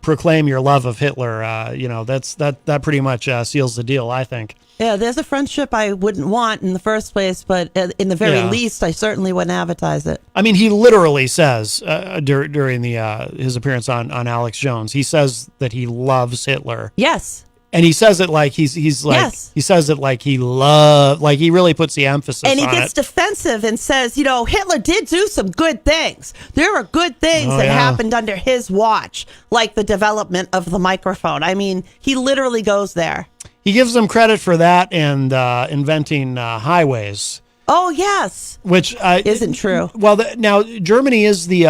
S5: proclaim your love of Hitler, that pretty much seals the deal, I think.
S2: Yeah, there's a friendship I wouldn't want in the first place, but in the very least, I certainly wouldn't advertise it.
S5: I mean, he literally says during his appearance on Alex Jones, he says that he loves Hitler.
S2: Yes.
S5: And he says it like he's like
S2: yes.
S5: He says it like he really puts the emphasis on it.
S2: And he gets defensive and says, Hitler did do some good things. There are good things that happened under his watch, like the development of the microphone. I mean, he literally goes there.
S5: He gives them credit for that and inventing highways.
S2: Oh, yes.
S5: Which
S2: isn't true.
S5: Well, now Germany is the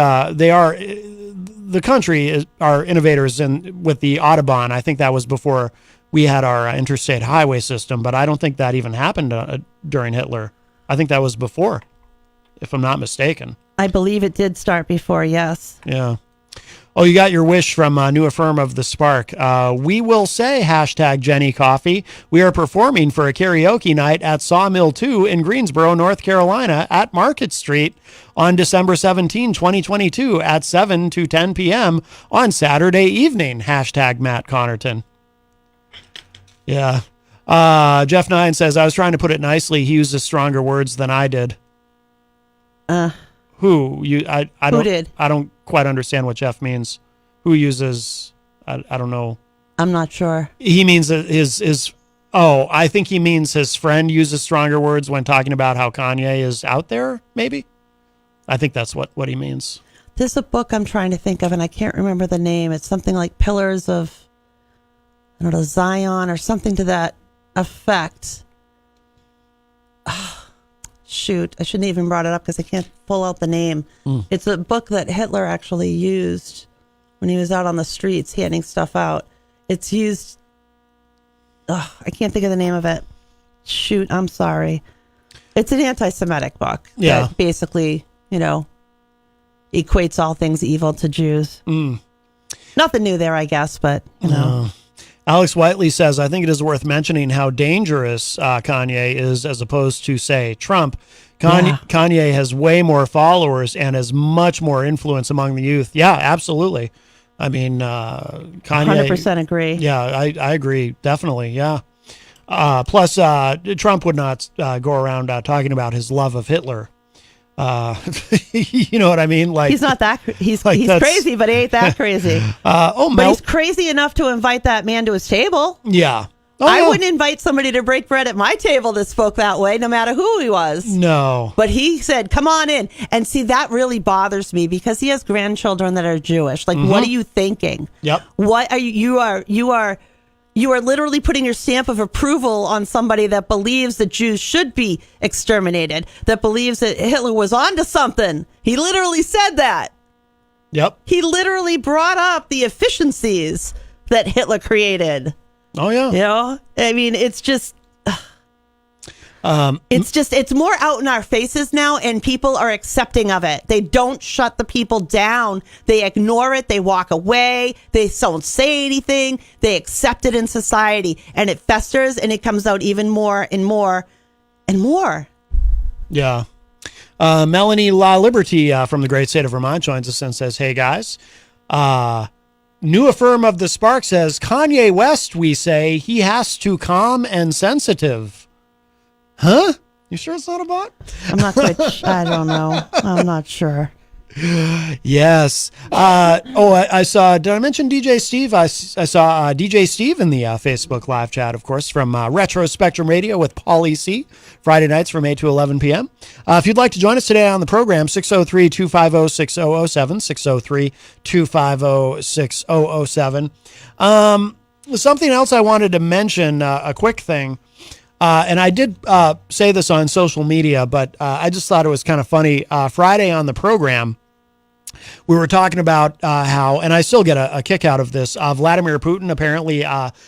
S5: country are innovators with the Autobahn. I think that was before we had our interstate highway system, but I don't think that even happened during Hitler. I think that was before, if I'm not mistaken.
S2: I believe it did start before, yes.
S5: Yeah. Oh, you got your wish from New Affirm of the Spark. We will say #Jenny Coffee. We are performing for a karaoke night at Sawmill 2 in Greensboro, North Carolina at Market Street on December 17, 2022 at 7 to 10 p.m. on Saturday evening. #Matt Connerton. Yeah. Jeff 9 says, I was trying to put it nicely. He uses stronger words than I did. Who? I don't,
S2: who did?
S5: I don't quite understand what Jeff means. Who uses, I don't know.
S2: I'm not sure.
S5: He means I think he means his friend uses stronger words when talking about how Kanye is out there, maybe? I think that's what he means.
S2: There's a book I'm trying to think of, and I can't remember the name. It's something like Pillars of, I don't know, Zion or something to that effect. Shoot, I shouldn't even brought it up because I can't pull out the name. It's a book that Hitler actually used when he was out on the streets handing stuff out. It's used, I can't think of the name of it. Shoot, I'm sorry. It's an anti-Semitic book that basically, equates all things evil to Jews. Nothing new there, I guess, but,
S5: Alex Whiteley says, I think it is worth mentioning how dangerous Kanye is as opposed to, say, Trump. Kanye has way more followers and has much more influence among the youth. Yeah, absolutely. I mean, Kanye...
S2: 100% agree.
S5: Yeah, I agree. Definitely, yeah. Plus, Trump would not go around talking about his love of Hitler. You know what I mean? Like
S2: he's not that he's crazy, but he ain't that crazy. But he's crazy enough to invite that man to his table.
S5: Yeah.
S2: I wouldn't invite somebody to break bread at my table that spoke that way, no matter who he was.
S5: No.
S2: But he said, "Come on in." And see, that really bothers me because he has grandchildren that are Jewish. Like, what are you thinking?
S5: Yep.
S2: What are you are literally putting your stamp of approval on somebody that believes that Jews should be exterminated, that believes that Hitler was onto something. He literally said that.
S5: Yep.
S2: He literally brought up the efficiencies that Hitler created.
S5: Oh, yeah.
S2: I mean, it's just... it's more out in our faces now, and people are accepting of it. They don't shut the people down. They ignore it. They walk away. They don't say anything. They accept it in society, and it festers, and it comes out even more and more and more.
S5: Yeah. Melanie La Liberty from the great state of Vermont joins us and says, hey, guys. New Affirm of the Spark says, Kanye West, we say, he has to calm and sensitive. Huh? You sure it's not a bot?
S2: I'm not quite I don't know. I'm not sure.
S5: Yes. I saw, did I mention DJ Steve? I saw DJ Steve in the Facebook live chat, of course, from Retro Spectrum Radio with Paulie C. Friday nights from 8 to 11 p.m. If you'd like to join us today on the program, 603-250-6007, 603-250-6007. Something else I wanted to mention, a quick thing. And I did say this on social media, but I just thought it was kind of funny. Friday on the program, we were talking about how, and I still get a kick out of this, Vladimir Putin apparently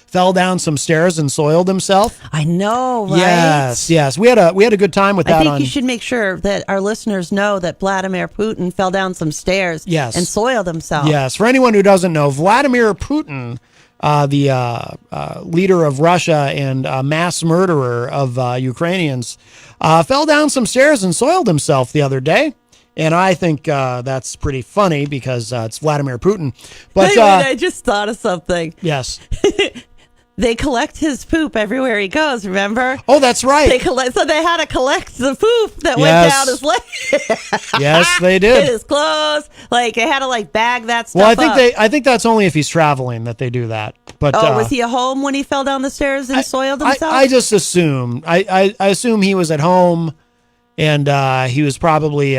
S5: fell down some stairs and soiled himself.
S2: I know, right?
S5: Yes. We had a good time with that.
S2: I think you should make sure that our listeners know that Vladimir Putin fell down some stairs and soiled himself.
S5: Yes. For anyone who doesn't know, Vladimir Putin, the leader of Russia and mass murderer of Ukrainians, fell down some stairs and soiled himself the other day. And I think that's pretty funny because it's Vladimir Putin. But
S2: wait, I just thought of something.
S5: Yes.
S2: They collect his poop everywhere he goes, remember?
S5: Oh, that's right.
S2: So they had to collect the poop that went down his leg.
S5: Yes, they did.
S2: His clothes. Like, they had to, bag that stuff
S5: Well, I think that's only if he's traveling that they do that. But
S2: was he at home when he fell down the stairs and soiled himself?
S5: I just assume. I assume he was at home. And he was probably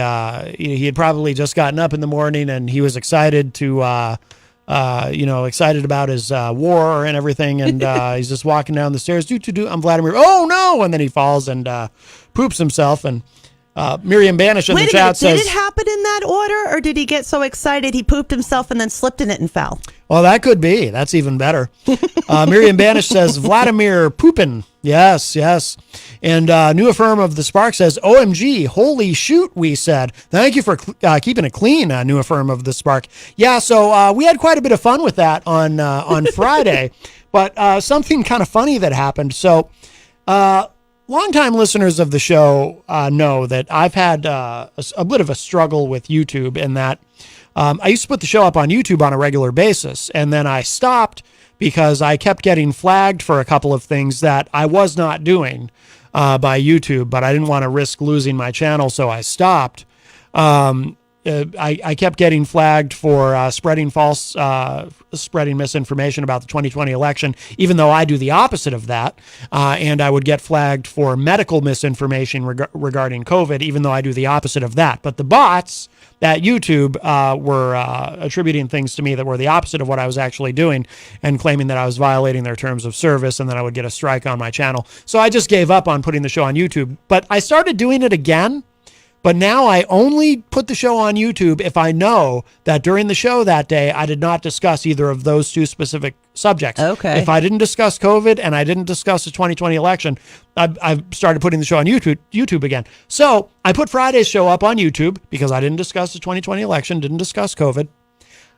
S5: he had probably just gotten up in the morning, and he was excited to excited about his war and everything. And he's just walking down the stairs. I'm Vladimir. Oh no! And then he falls and poops himself. And Miriam Banish in the chat says,
S2: did it happen in that order, or did he get so excited he pooped himself and then slipped in it and fell?
S5: Well, that could be. That's even better. Miriam Banish says, Vladimir Poopin. Yes. And New Affirm of the Spark says, OMG, holy shoot, we said. Thank you for keeping it clean, New Affirm of the Spark. Yeah, so we had quite a bit of fun with that on Friday. But something kind of funny that happened. So longtime listeners of the show know that I've had a bit of a struggle with YouTube in that I used to put the show up on YouTube on a regular basis, and then I stopped because I kept getting flagged for a couple of things that I was not doing by YouTube, but I didn't want to risk losing my channel, so I stopped. I kept getting flagged for spreading misinformation about the 2020 election, even though I do the opposite of that. And I would get flagged for medical misinformation regarding COVID, even though I do the opposite of that. But the bots at YouTube were attributing things to me that were the opposite of what I was actually doing and claiming that I was violating their terms of service and that I would get a strike on my channel. So I just gave up on putting the show on YouTube. But I started doing it again. But now I only put the show on YouTube if I know that during the show that day, I did not discuss either of those two specific subjects.
S2: Okay.
S5: If I didn't discuss COVID and I didn't discuss the 2020 election, I've started putting the show on YouTube again. So I put Friday's show up on YouTube because I didn't discuss the 2020 election, didn't discuss COVID.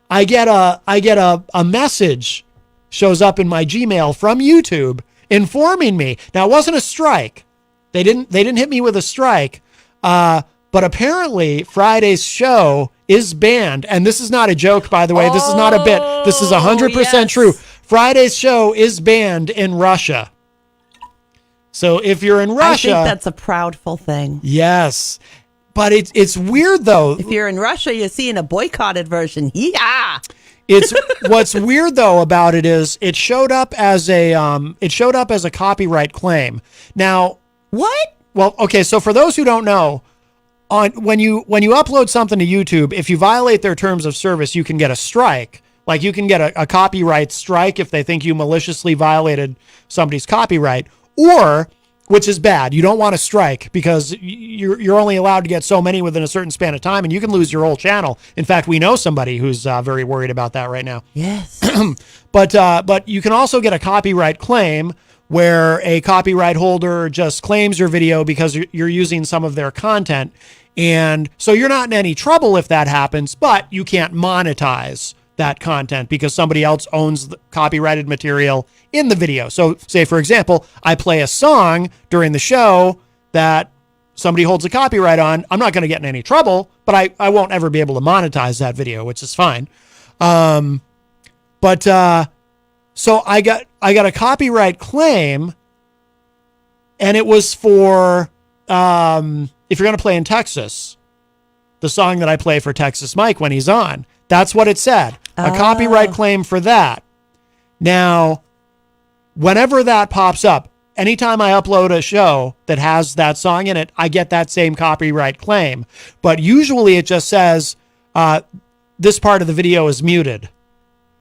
S5: I get a message shows up in my Gmail from YouTube informing me. Now, it wasn't a strike. They didn't hit me with a strike. But apparently Friday's show is banned. And this is not a joke, by the way. This is not a bit. This is 100% true. Friday's show is banned in Russia. So if you're in Russia...
S2: I think that's a proudful thing.
S5: Yes. But it's weird, though.
S2: If you're in Russia, you're seeing a boycotted version. Yeah.
S5: It's what's weird though about it is it showed up as a copyright claim. Now,
S2: what?
S5: Well, okay, so for those who don't know, when you upload something to YouTube, if you violate their terms of service, you can get a strike. Like you can get a copyright strike if they think you maliciously violated somebody's copyright, or, which is bad, you don't want to strike because you're only allowed to get so many within a certain span of time, and you can lose your whole channel. In fact, we know somebody who's very worried about that right now.
S2: Yes.
S5: But you can also get a copyright claim where a copyright holder just claims your video because you're using some of their content. And so you're not in any trouble if that happens, but you can't monetize that content because somebody else owns the copyrighted material in the video. So say, for example, I play a song during the show that somebody holds a copyright on. I'm not going to get in any trouble, but I won't ever be able to monetize that video, which is fine. So I got a copyright claim, and it was for if you're going to play in Texas, the song that I play for Texas Mike when he's on. That's what it said. A copyright claim for that. Now, whenever that pops up, anytime I upload a show that has that song in it, I get that same copyright claim. But usually it just says this part of the video is muted.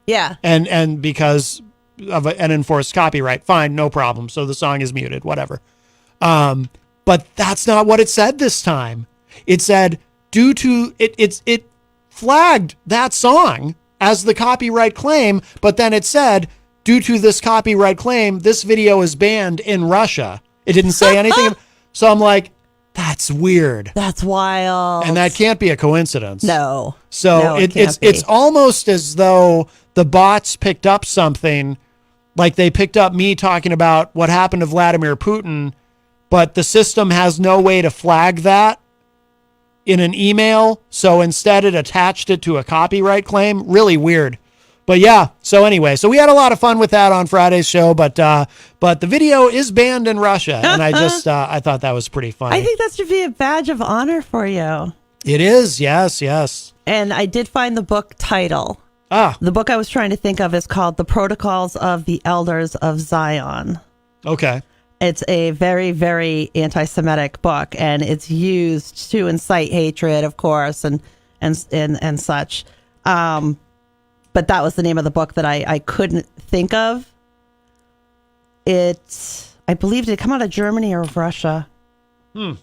S2: Yeah.
S5: And because of an enforced copyright, fine, no problem. So the song is muted, whatever. But that's not what it said this time. It said due to it flagged that song as the copyright claim, but then it said, due to this copyright claim, this video is banned in Russia. It didn't say anything. So I'm like, that's weird.
S2: That's wild.
S5: And that can't be a coincidence.
S2: No.
S5: So
S2: No, it
S5: it's
S2: can't be.
S5: it's almost as though the bots picked up something, like they picked up me talking about what happened to Vladimir Putin, but the system has no way to flag that in an email. So instead it attached it to a copyright claim. Really weird. But yeah, so anyway, so we had a lot of fun with that on Friday's show, but the video is banned in Russia, and I just I thought that was pretty funny.
S2: I think that should be a badge of honor for you.
S5: It is, yes.
S2: And I did find the book title.
S5: Ah,
S2: The book I was trying to think of is called The Protocols of the Elders of Zion.
S5: okay.
S2: It's a very, very anti-Semitic book, and it's used to incite hatred, of course, and such. But that was the name of the book that I couldn't think of. I believe, did it come out of Germany or of Russia? I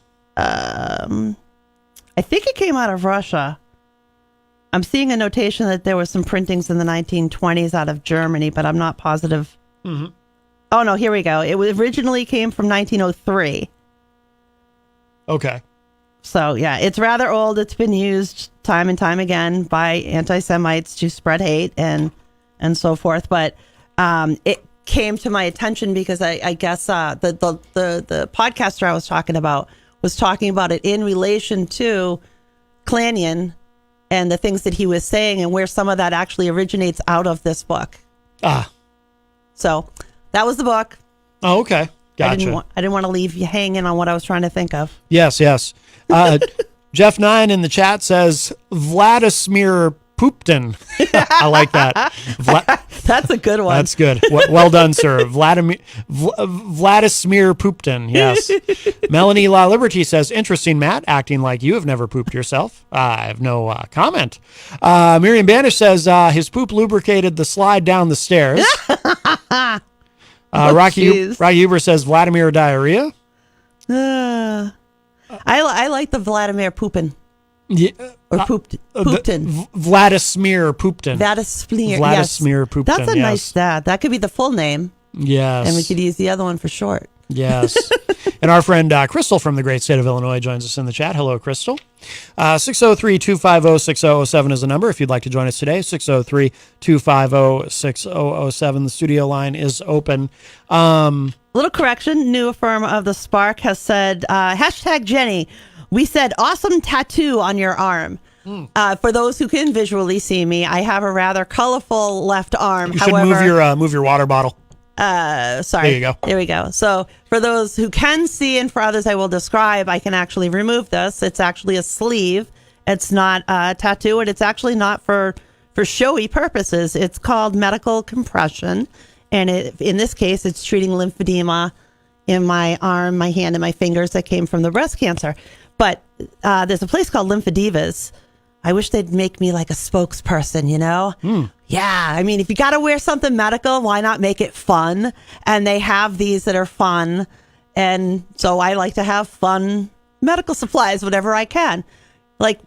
S2: think it came out of Russia. I'm seeing a notation that there was some printings in the 1920s out of Germany, but I'm not positive.
S5: Mm-hmm.
S2: Oh, no, here we go. It originally came from 1903.
S5: Okay.
S2: So, yeah, it's rather old. It's been used time and time again by anti-Semites to spread hate and so forth. But it came to my attention because I guess the podcaster I was talking about it in relation to Clannion and the things that he was saying and where some of that actually originates out of this book. So that was the book.
S5: Oh, okay. Gotcha.
S2: I didn't want to leave you hanging on what I was trying to think of.
S5: Yes. Jeff 9 in the chat says Vladimir Putin. I like that.
S2: That's a good one.
S5: That's good. Well done, sir. Vladimir Putin. Yes. Melanie La Liberty says, interesting, Matt, acting like you have never pooped yourself. I have no comment. Miriam Banish says his poop lubricated the slide down the stairs. Rocky Huber says Vladimir diarrhea.
S2: I like the Vladimir Poopin.
S5: Yeah,
S2: or Pooptin.
S5: Vladimir Pooptin.
S2: Vladimir
S5: Pooptin.
S2: That's a nice that could be the full name.
S5: Yes.
S2: And we could use the other one for short.
S5: Yes. And our friend Crystal from the great state of Illinois joins us in the chat. Hello, Crystal. 603-250-6007 is the number if you'd like to join us today. 603-250-6007. The studio line is open.
S2: Little correction. New firm of the Spark has said, hashtag Jenny, we said awesome tattoo on your arm. For those who can visually see me, I have a rather colorful left arm.
S5: You should move your water bottle.
S2: Sorry.
S5: There you go.
S2: There we go. So for those who can see and for others I will describe, I can actually remove this. It's actually a sleeve. It's not a tattoo, and it's actually not for showy purposes. It's called medical compression. And in this case, it's treating lymphedema in my arm, my hand, and my fingers that came from the breast cancer. But there's a place called Lymphedivas. I wish they'd make me like a spokesperson, you know? Yeah, I mean, if you got to wear something medical, why not make it fun? And they have these that are fun. And so I like to have fun medical supplies whenever I can. Like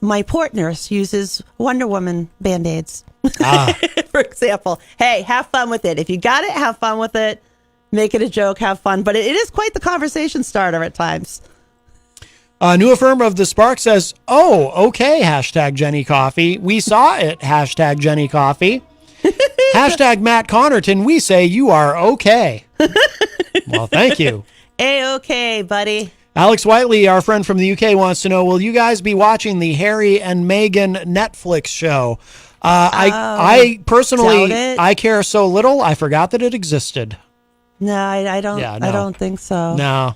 S2: my port nurse uses Wonder Woman Band-Aids, for example. Hey, have fun with it. If you got it, have fun with it. Make it a joke, have fun. But it is quite the conversation starter at times.
S5: New affirm of the Spark says, oh, okay, hashtag Jenny Coffee. We saw it, hashtag Jenny Coffee. Hashtag Matt Connerton, we say you are okay. Well, thank you.
S2: A-okay, buddy.
S5: Alex Whiteley, our friend from the UK, wants to know, will you guys be watching the Harry and Meghan Netflix show? I personally, I care so little, I forgot that it existed.
S2: No, I don't.
S5: Yeah, no.
S2: I don't think so.
S5: No.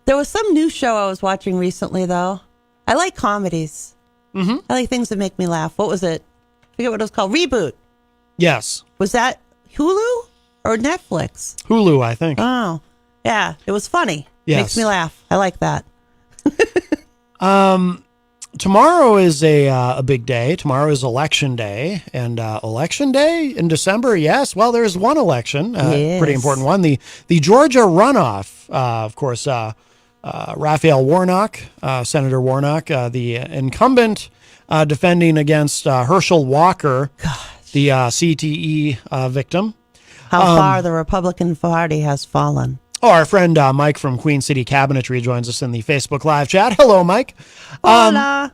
S2: There was some new show I was watching recently, though. I like comedies.
S5: Mm-hmm.
S2: I like things that make me laugh. What was it? I forget what it was called. Reboot.
S5: Yes.
S2: Was that Hulu or Netflix?
S5: Hulu, I think.
S2: Oh, yeah. It was funny.
S5: Yes.
S2: Makes me laugh. I like that.
S5: Tomorrow is a big day. Tomorrow is election day, and election day in December. Yes, well, there's one election, pretty important one. The Georgia runoff. Of course, Raphael Warnock, Senator Warnock, the incumbent, defending against Herschel Walker, the CTE victim.
S2: How far the Republican Party has fallen.
S5: Oh, our friend Mike from Queen City Cabinetry joins us in the Facebook Live chat. Hello, Mike.
S2: Hola.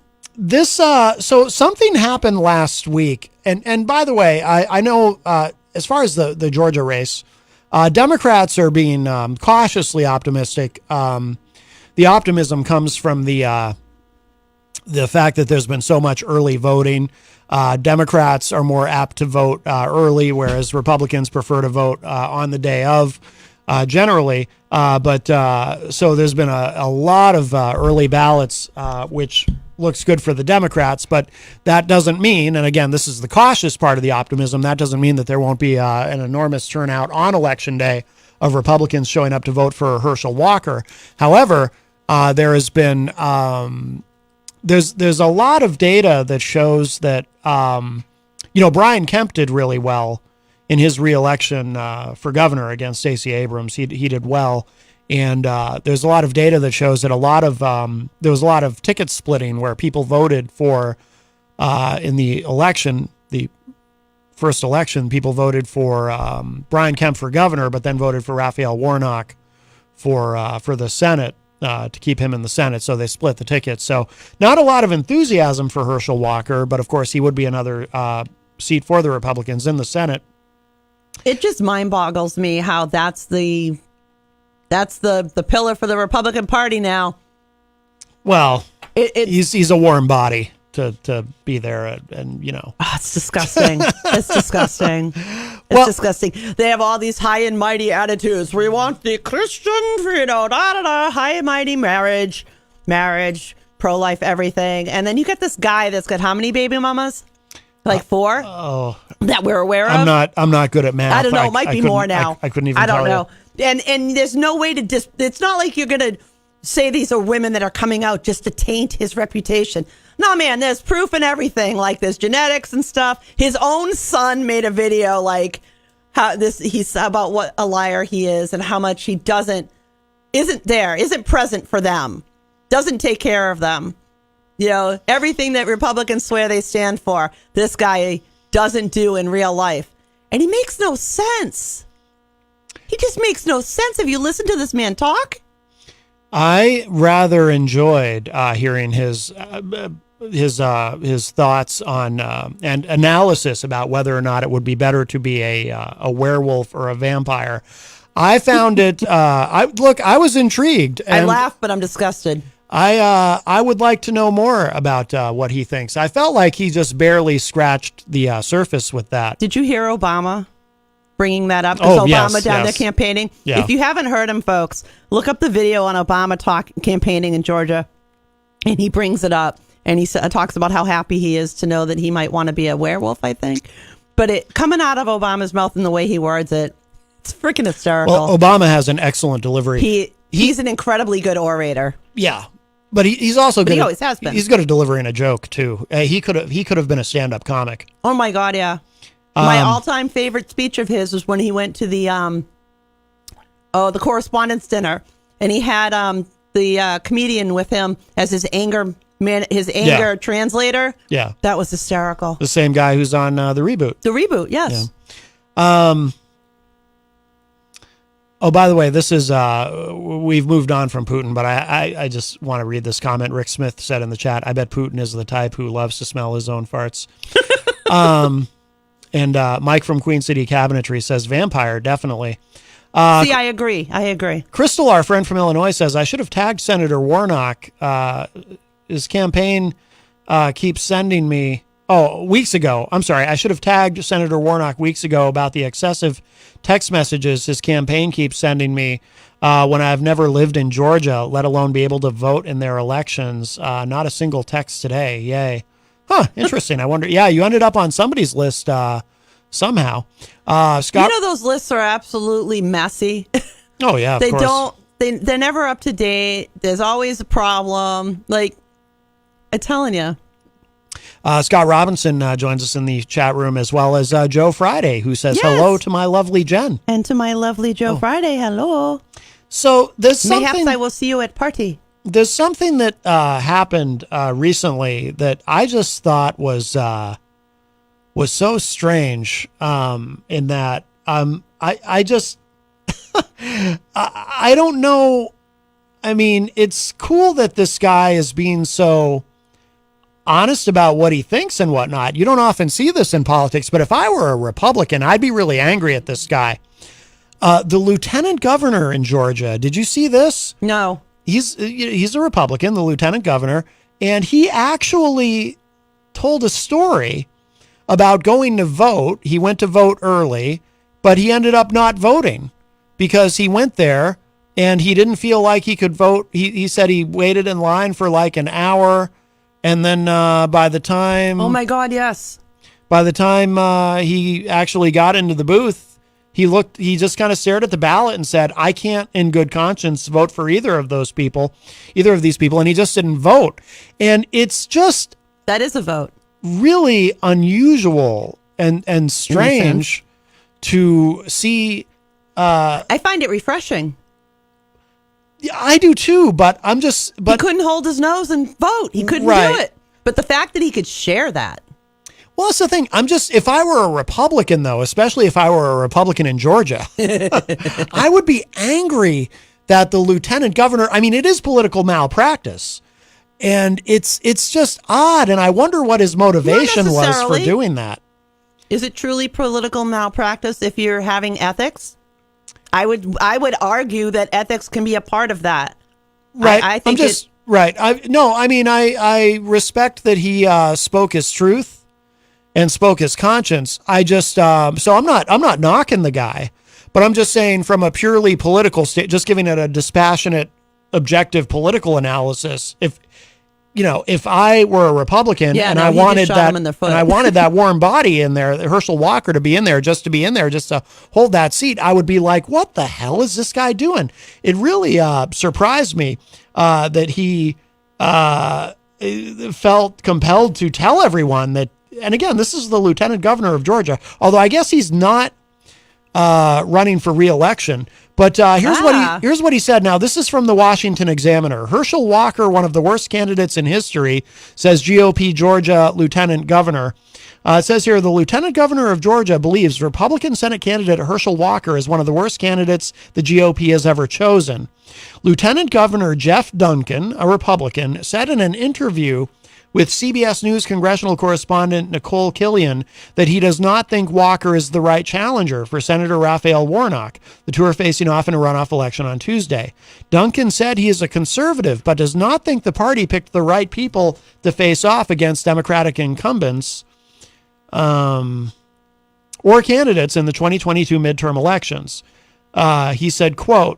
S5: So something happened last week, and by the way, I know as far as the Georgia race, Democrats are being cautiously optimistic. The optimism comes from the fact that there's been so much early voting. Democrats are more apt to vote early, whereas Republicans prefer to vote on the day of. Generally, so there's been a lot of early ballots, which looks good for the Democrats, but that doesn't mean, and again, this is the cautious part of the optimism, that doesn't mean that there won't be an enormous turnout on Election Day of Republicans showing up to vote for Herschel Walker. However, there has been, there's a lot of data that shows that, Brian Kemp did really well in his reelection for governor against Stacey Abrams. He did well. And there's a lot of data that shows that there was a lot of ticket splitting where people voted for, in the election, the first election, people voted for Brian Kemp for governor, but then voted for Raphael Warnock for the Senate to keep him in the Senate. So they split the tickets. So not a lot of enthusiasm for Herschel Walker, but of course he would be another seat for the Republicans in the Senate.
S2: It just mind boggles me how that's the pillar for the Republican Party now.
S5: Well, he's a warm body to be there, and
S2: it's disgusting. It's disgusting. It's disgusting. They have all these high and mighty attitudes. We want the Christian, high and mighty marriage, pro-life, everything, and then you get this guy that's got how many baby mamas? Like 4?
S5: Oh,
S2: that we're aware of.
S5: I'm not good at math.
S2: I don't know. It might be more now.
S5: I couldn't even.
S2: I don't
S5: tell
S2: know. And there's no way to it's not like you're gonna say these are women that are coming out just to taint his reputation. No, man. There's proof and everything. Like there's genetics and stuff. His own son made a video like how he's about what a liar he is and how much he isn't present for them, doesn't take care of them. Everything that Republicans swear they stand for, this guy doesn't do in real life. And he makes no sense. He just makes no sense. Have you listened to this man talk?
S5: I rather enjoyed hearing his thoughts on and analysis about whether or not it would be better to be a werewolf or a vampire. I found it. I was intrigued.
S2: I laughed, but I'm disgusted.
S5: I would like to know more about what he thinks. I felt like he just barely scratched the surface with that.
S2: Did you hear Obama bringing that up? Because Obama down there campaigning.
S5: Yeah.
S2: If you haven't heard him, folks, look up the video on Obama campaigning in Georgia, and he brings it up, and he talks about how happy he is to know that he might want to be a werewolf, I think. But it coming out of Obama's mouth and the way he words it, it's freaking hysterical.
S5: Well, Obama has an excellent delivery.
S2: He's an incredibly good orator.
S5: Yeah. But he's also good.
S2: He always has been.
S5: He's good at delivering a joke too. He could have been a stand-up comic.
S2: Oh my God, yeah. My all-time favorite speech of his was when he went to the correspondence dinner, and he had the comedian with him as his anger translator.
S5: Yeah,
S2: that was hysterical.
S5: The same guy who's on the reboot.
S2: The reboot, yes.
S5: Yeah. Oh, by the way, this is, we've moved on from Putin, but I just want to read this comment. Rick Smith said in the chat, I bet Putin is the type who loves to smell his own farts. And Mike from Queen City Cabinetry says, vampire, definitely.
S2: See, I agree.
S5: Crystal, our friend from Illinois, says, I should have tagged Senator Warnock. His campaign keeps sending me... weeks ago. I'm sorry. I should have tagged Senator Warnock weeks ago about the excessive text messages his campaign keeps sending me when I've never lived in Georgia, let alone be able to vote in their elections. Not a single text today. Yay. Huh. Interesting. I wonder. Yeah, you ended up on somebody's list somehow. Scott.
S2: Those lists are absolutely messy.
S5: Oh, yeah.
S2: Of course. They're never up to date. There's always a problem. Like, I'm telling you.
S5: Scott Robinson joins us in the chat room, as well as Joe Friday, who says hello to my lovely Jen.
S2: And to my lovely Joe Friday, hello.
S5: So there's something...
S2: Mayhaps I will see you at party.
S5: there's something that happened recently that I just thought was so strange. In that I just I don't know. I mean, it's cool that this guy is being so honest about what he thinks and whatnot. You don't often see this in politics, but if I were a Republican, I'd be really angry at this guy. The lieutenant governor in Georgia, did you see this?
S2: No.
S5: He's a Republican, the lieutenant governor, and he actually told a story about going to vote. He went to vote early, but he ended up not voting because he went there and he didn't feel like he could vote. He said he waited in line for like an hour, and then by the time...
S2: Oh, my God, yes.
S5: By the time he actually got into the booth, he just kind of stared at the ballot and said, I can't in good conscience vote for either of these people. And he just didn't vote. And it's just...
S2: That is a vote.
S5: Really unusual and strange to see.
S2: I find it refreshing.
S5: Yeah, I do too, but he
S2: couldn't hold his nose and vote. He couldn't do it. But the fact that he could share that.
S5: Well, that's the thing. If I were a Republican, though, especially if I were a Republican in Georgia, I would be angry that the lieutenant governor, I mean, it is political malpractice. And it's just odd. And I wonder what his motivation was for doing that.
S2: Is it truly political malpractice if you're having ethics? I would argue that ethics can be a part of that.
S5: Right.
S2: I think
S5: right. I respect that he spoke his truth and spoke his conscience. I just so I'm not knocking the guy, but I'm just saying from a purely political state, just giving it a dispassionate, objective political analysis. If I were a Republican and I wanted that warm body in there, Herschel Walker to be in there just to hold that seat, I would be like, what the hell is this guy doing? It really surprised me that he felt compelled to tell everyone that. And again, this is the lieutenant governor of Georgia, although I guess he's not running for re-election. But here's what he said. Now, this is from the Washington Examiner. Herschel Walker, one of the worst candidates in history, says GOP Georgia lieutenant governor. It says here, the lieutenant governor of Georgia believes Republican Senate candidate Herschel Walker is one of the worst candidates the GOP has ever chosen. Lieutenant Governor Jeff Duncan, a Republican, said in an interview with CBS News congressional correspondent Nicole Killian that he does not think Walker is the right challenger for Senator Raphael Warnock, the two are facing off in a runoff election on Tuesday. Duncan said he is a conservative, but does not think the party picked the right people to face off against Democratic incumbents or candidates in the 2022 midterm elections. He said, quote,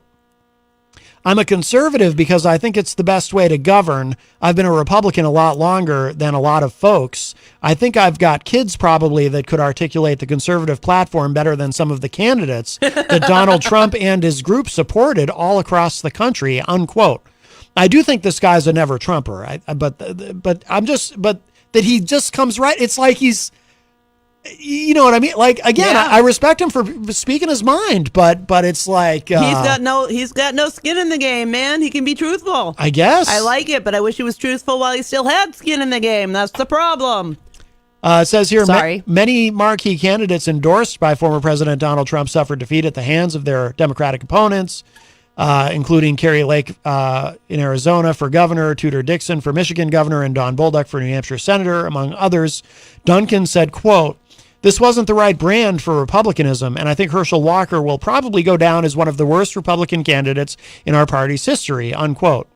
S5: I'm a conservative because I think it's the best way to govern. I've been a Republican a lot longer than a lot of folks. I think I've got kids probably that could articulate the conservative platform better than some of the candidates that Donald Trump and his group supported all across the country, unquote. I do think this guy's a never Trumper, but that he just comes right. It's like he's, you know what I mean? Like, again, yeah. I respect him for speaking his mind, but it's like
S2: he's got no skin in the game, man. He can be truthful.
S5: I guess.
S2: I like it, but I wish he was truthful while he still had skin in the game. That's the problem.
S5: It says here, many marquee candidates endorsed by former President Donald Trump suffered defeat at the hands of their Democratic opponents, including Carrie Lake in Arizona for governor, Tudor Dixon for Michigan governor, and Don Bolduc for New Hampshire senator, among others. Duncan said, quote, this wasn't the right brand for Republicanism, and I think Herschel Walker will probably go down as one of the worst Republican candidates in our party's history, unquote.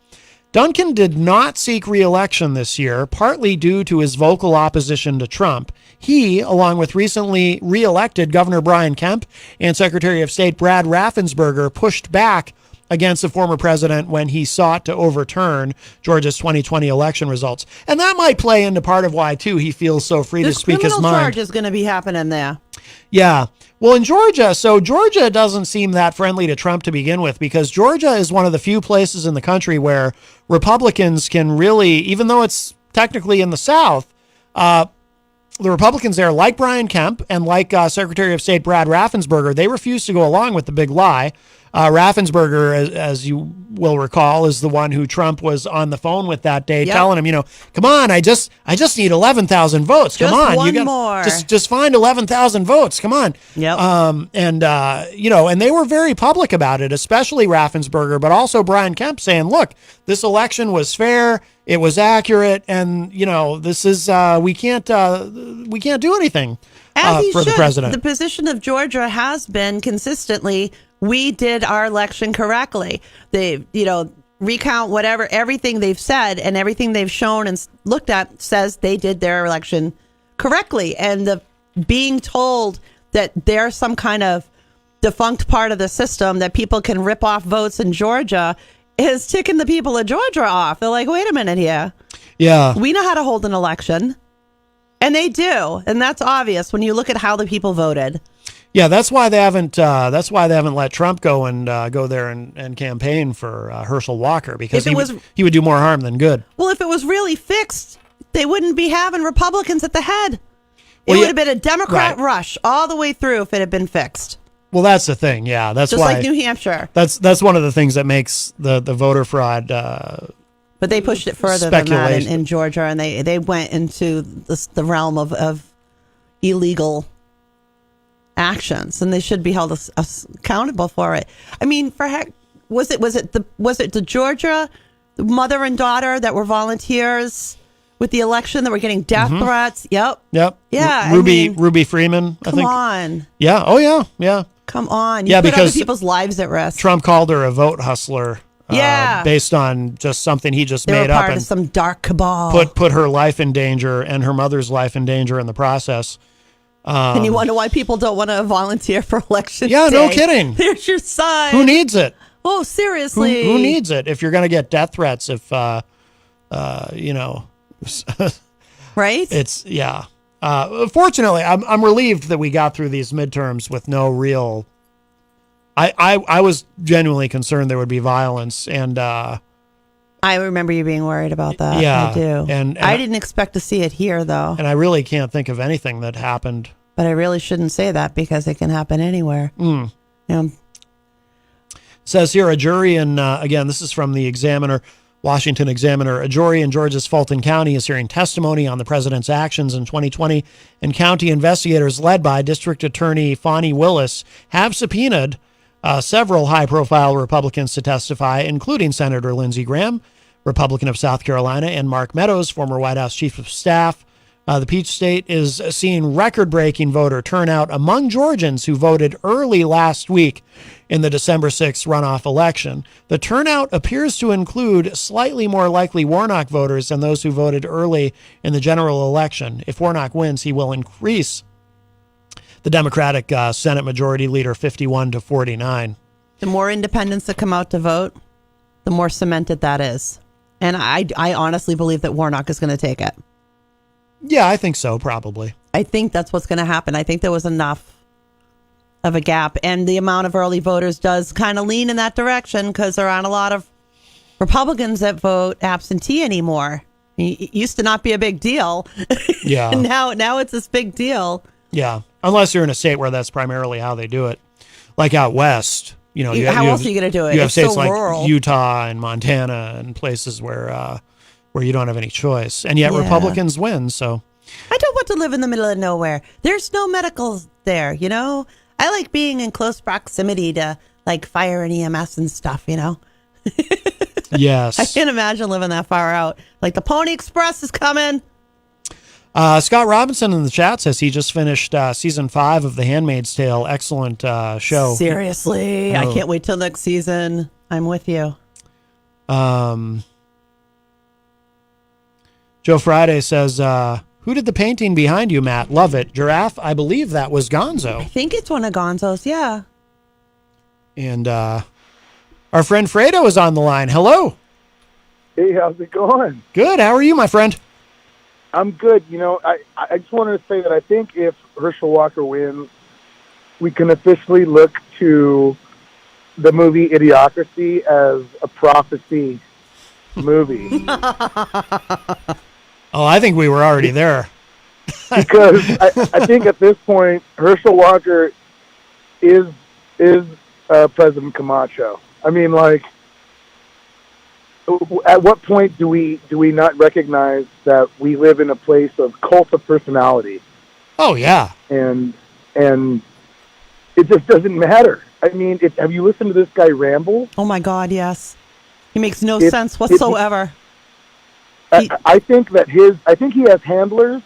S5: Duncan did not seek re-election this year, partly due to his vocal opposition to Trump. He, along with recently re-elected Governor Brian Kemp and Secretary of State Brad Raffensperger, pushed back against the former president when he sought to overturn Georgia's 2020 election results. And that might play into part of why, too, he feels so free to speak his mind. This criminal
S2: charge is going to be happening there.
S5: Yeah. Well, in Georgia, Georgia doesn't seem that friendly to Trump to begin with, because Georgia is one of the few places in the country where Republicans can really, even though it's technically in the South, the Republicans there, like Brian Kemp and like Secretary of State Brad Raffensperger, they refuse to go along with the big lie Raffensperger, as you will recall, is the one who Trump was on the phone with that day,
S2: Yep.
S5: telling him, come on, I just need 11,000 votes. Come
S2: Just
S5: on,
S2: one
S5: you got
S2: more.
S5: just find 11,000 votes. Come on.
S2: Yep.
S5: And they were very public about it, especially Raffensperger, but also Brian Kemp saying, look, this election was fair, it was accurate, and this is we can't do anything
S2: As he
S5: for the
S2: should.
S5: president.
S2: The position of Georgia has been consistently, we did our election correctly. They, recount whatever, everything they've said and everything they've shown and looked at says they did their election correctly. And the being told that there's some kind of defunct part of the system that people can rip off votes in Georgia is ticking the people of Georgia off. They're like, wait a minute here.
S5: Yeah.
S2: We know how to hold an election. And they do. And that's obvious when you look at how the people voted.
S5: Yeah, that's why they haven't. That's why they haven't let Trump go and go there and campaign for Herschel Walker, because he would do more harm than good.
S2: Well, if it was really fixed, they wouldn't be having Republicans at the head.
S5: Well,
S2: It would have been a Democrat
S5: right.
S2: rush all the way through if it had been fixed.
S5: Well, that's the thing. Yeah, that's
S2: Just
S5: why.
S2: like New Hampshire.
S5: That's one of the things that makes the voter fraud.
S2: But they pushed it further than that
S5: Speculation.
S2: in Georgia, and they went into the realm of illegal actions, and they should be held accountable for it. I mean, for heck, was it the Georgia mother and daughter that were volunteers with the election that were getting death threats? Yep.
S5: Yep.
S2: Yeah.
S5: Ruby Freeman. I
S2: Come
S5: think.
S2: on.
S5: Yeah. Oh yeah. Yeah.
S2: Come on. You
S5: Yeah,
S2: put
S5: because
S2: other people's lives at risk.
S5: Trump called her a vote hustler.
S2: Yeah.
S5: Based on just something he just
S2: they
S5: made
S2: were
S5: up
S2: part
S5: and
S2: of some dark cabal.
S5: put her life in danger and her mother's life in danger in the process.
S2: And you wonder why people don't want to volunteer for election
S5: Yeah,
S2: day.
S5: no kidding.
S2: There's your sign.
S5: Who needs it?
S2: Oh, seriously.
S5: Who needs it if you're going to get death threats? If
S2: Right?
S5: it's yeah. Fortunately, I'm relieved that we got through these midterms with no real. I was genuinely concerned there would be violence, and
S2: I remember you being worried about that.
S5: Yeah,
S2: I do.
S5: and
S2: I didn't expect to see it here, though.
S5: and I really can't think of anything that happened.
S2: But I really shouldn't say that because it can happen anywhere. Yeah.
S5: Says here a jury in again, this is from the Examiner, Washington Examiner. A jury in Georgia's Fulton County is hearing testimony on the president's actions in 2020, and county investigators led by District Attorney Fani Willis have subpoenaed several high-profile Republicans to testify, including Senator Lindsey Graham, Republican of South Carolina, and Mark Meadows, former White House Chief of Staff. The Peach State is seeing record-breaking voter turnout among Georgians who voted early last week in the December 6th runoff election. The turnout appears to include slightly more likely Warnock voters than those who voted early in the general election. If Warnock wins, he will increase the Democratic Senate Majority Leader 51 to 49.
S2: The more independents that come out to vote, the more cemented that is. And I honestly believe that Warnock is going to take it.
S5: Yeah, I think so, probably.
S2: I think that's what's going to happen. I think there was enough of a gap, and the amount of early voters does kind of lean in that direction because there aren't a lot of Republicans that vote absentee anymore. It used to not be a big deal.
S5: Yeah.
S2: now it's this big deal.
S5: Yeah, unless you're in a state where that's primarily how they do it. Like out west, you know.
S2: How else are you going to do it?
S5: You have
S2: It's
S5: states
S2: so
S5: like
S2: rural.
S5: Utah and Montana and places where you don't have any choice. And yet
S2: Yeah.
S5: Republicans win, so.
S2: I don't want to live in the middle of nowhere. There's no medical there, you know? I like being in close proximity to like fire and EMS and stuff, you know?
S5: Yes.
S2: I can't imagine living that far out. Like the Pony Express is coming.
S5: Scott Robinson in the chat says he just finished season 5 of The Handmaid's Tale. Excellent show.
S2: Seriously, I
S5: Oh.
S2: can't wait till next season. I'm with you.
S5: Joe Friday says, who did the painting behind you, Matt? Love it. Giraffe, I believe that was Gonzo.
S2: I think it's one of Gonzo's, yeah.
S5: And our friend Fredo is on the line. Hello.
S11: Hey, how's it going?
S5: Good. How are you, my friend?
S11: I'm good. You know, I just wanted to say that I think if Herschel Walker wins, we can officially look to the movie Idiocracy as a prophecy movie.
S5: Oh, I think we were already there.
S11: Because I think at this point, Herschel Walker is President Camacho. I mean, like, at what point do we not recognize that we live in a place of cult of personality?
S5: Oh yeah,
S11: and it just doesn't matter. I mean, have you listened to this guy ramble?
S2: Oh my God, yes. He makes no sense whatsoever.
S11: I think he has handlers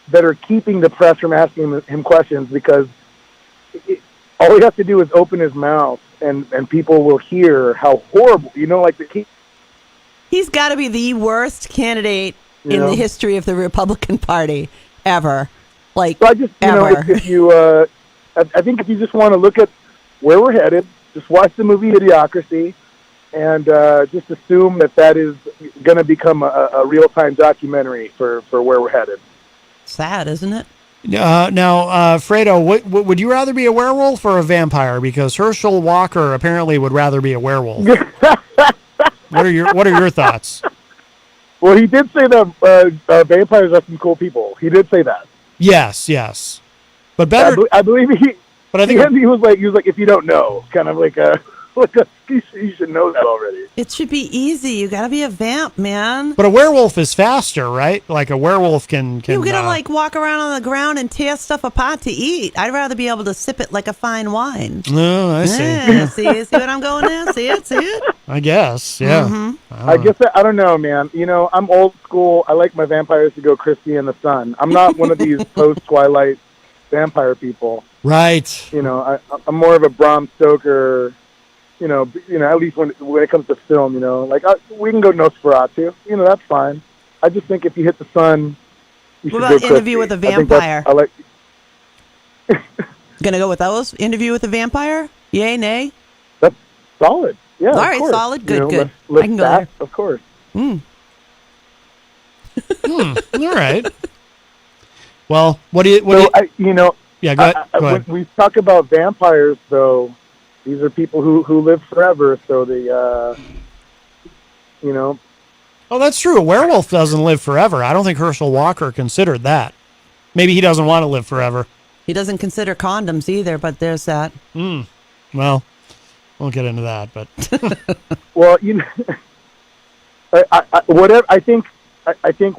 S11: that are keeping the press from asking him questions, because all he has to do is open his mouth and people will hear how horrible, like
S2: he's got to be the worst candidate in the history of the Republican Party ever. Like,
S11: so I just,
S2: ever.
S11: If you, I think if you just want to look at where we're headed, just watch the movie Idiocracy, and just assume that is going to become a real-time documentary for where we're headed.
S2: Sad, isn't it?
S5: Now, Fredo, would you rather be a werewolf or a vampire? Because Herschel Walker apparently would rather be a werewolf. What are your thoughts?
S11: Well, he did say that vampires are some cool people. He did say that.
S5: Yes. But better,
S11: I believe he.
S5: But I think
S11: he was like, if you don't know, kind of like you should know that already.
S2: It should be easy. You got to be a vamp, man.
S5: But a werewolf is faster, right? Like a werewolf can
S2: You got to like walk around on the ground and tear stuff apart to eat. I'd rather be able to sip it like a fine wine.
S5: Oh, I see.
S2: Yeah, see what I'm going there? See it?
S5: I guess, yeah.
S2: Mm-hmm.
S11: I guess I don't know, man. I'm old school. I like my vampires to go crispy in the sun. I'm not one of these post-Twilight vampire people.
S5: Right.
S11: I'm more of a Bram Stoker. At least when it comes to film, like we can go Nosferatu. That's fine. I just think if you hit the sun, you
S2: what
S11: should
S2: about
S11: go
S2: Interview with a Vampire?
S11: I like.
S2: Gonna go with those? Interview with a Vampire? Yay, nay?
S11: That's solid. Yeah.
S2: All
S11: of
S2: right,
S11: course.
S2: solid. Good.
S11: Let's
S2: I can go there.
S11: Of course.
S5: All right. Well, what do you? Yeah, go ahead.
S11: When we talk about vampires, though, these are people who live forever. So they,
S5: Oh, that's true. A werewolf doesn't live forever. I don't think Herschel Walker considered that. Maybe he doesn't want to live forever.
S2: He doesn't consider condoms either, but there's that.
S5: Well, won't get into that, but
S11: well, I think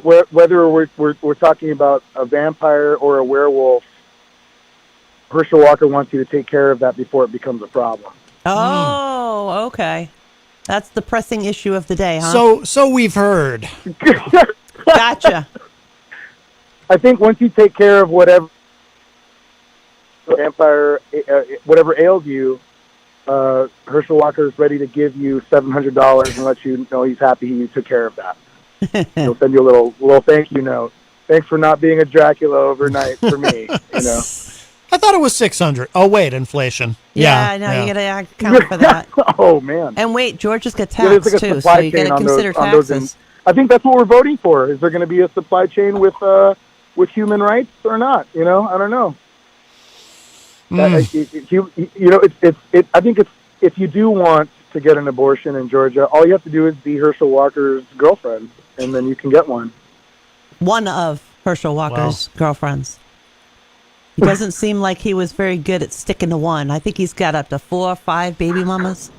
S11: whether we're talking about a vampire or a werewolf, Herschel Walker wants you to take care of that before it becomes a problem.
S2: Oh, okay. That's the pressing issue of the day, huh?
S5: So we've heard.
S2: Gotcha.
S11: I think once you take care of whatever vampire, whatever ails you, Herschel Walker is ready to give you $700 and let you know he's happy you took care of that. He'll send you a little thank you note. Thanks for not being a Dracula overnight for me.
S5: I thought it was 600. Oh wait, inflation.
S2: Yeah, no, you gotta account for that.
S11: Oh man.
S2: And wait, Georgia's got tax too, so you gotta consider taxes.
S11: I think that's what we're voting for. Is there going to be a supply chain with human rights or not? I don't know. I think if you do want to get an abortion in Georgia, all you have to do is be Herschel Walker's girlfriend, and then you can get one.
S2: One of Herschel Walker's girlfriends. He doesn't seem like he was very good at sticking to one. I think he's got up to 4 or 5 baby mamas.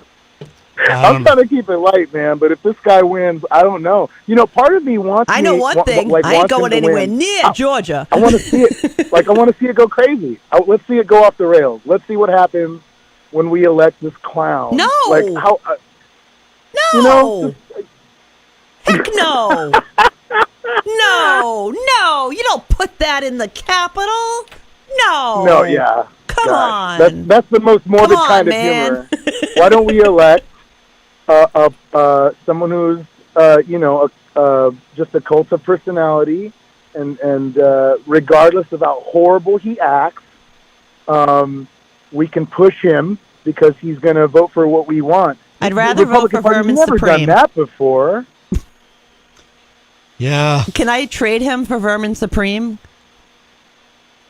S11: I'm trying to keep it light, man. But if this guy wins, I don't know. Part of me wants.
S2: I know one thing. I ain't going anywhere near Georgia.
S11: I want to see it. I want to see it go crazy. Let's see it go off the rails. Let's see what happens when we elect this clown.
S2: No.
S11: How?
S2: No. Heck no. No. You don't put that in the Capitol. No.
S11: No. Yeah.
S2: Come on.
S11: That's the most morbid kind of humor. Why don't we elect someone who's just a cult of personality, and regardless of how horrible he acts, we can push him because he's going to vote for what we want.
S2: I'd rather vote for Vermin
S11: Supreme. Never done that before.
S5: Yeah.
S2: Can I trade him for Vermin Supreme?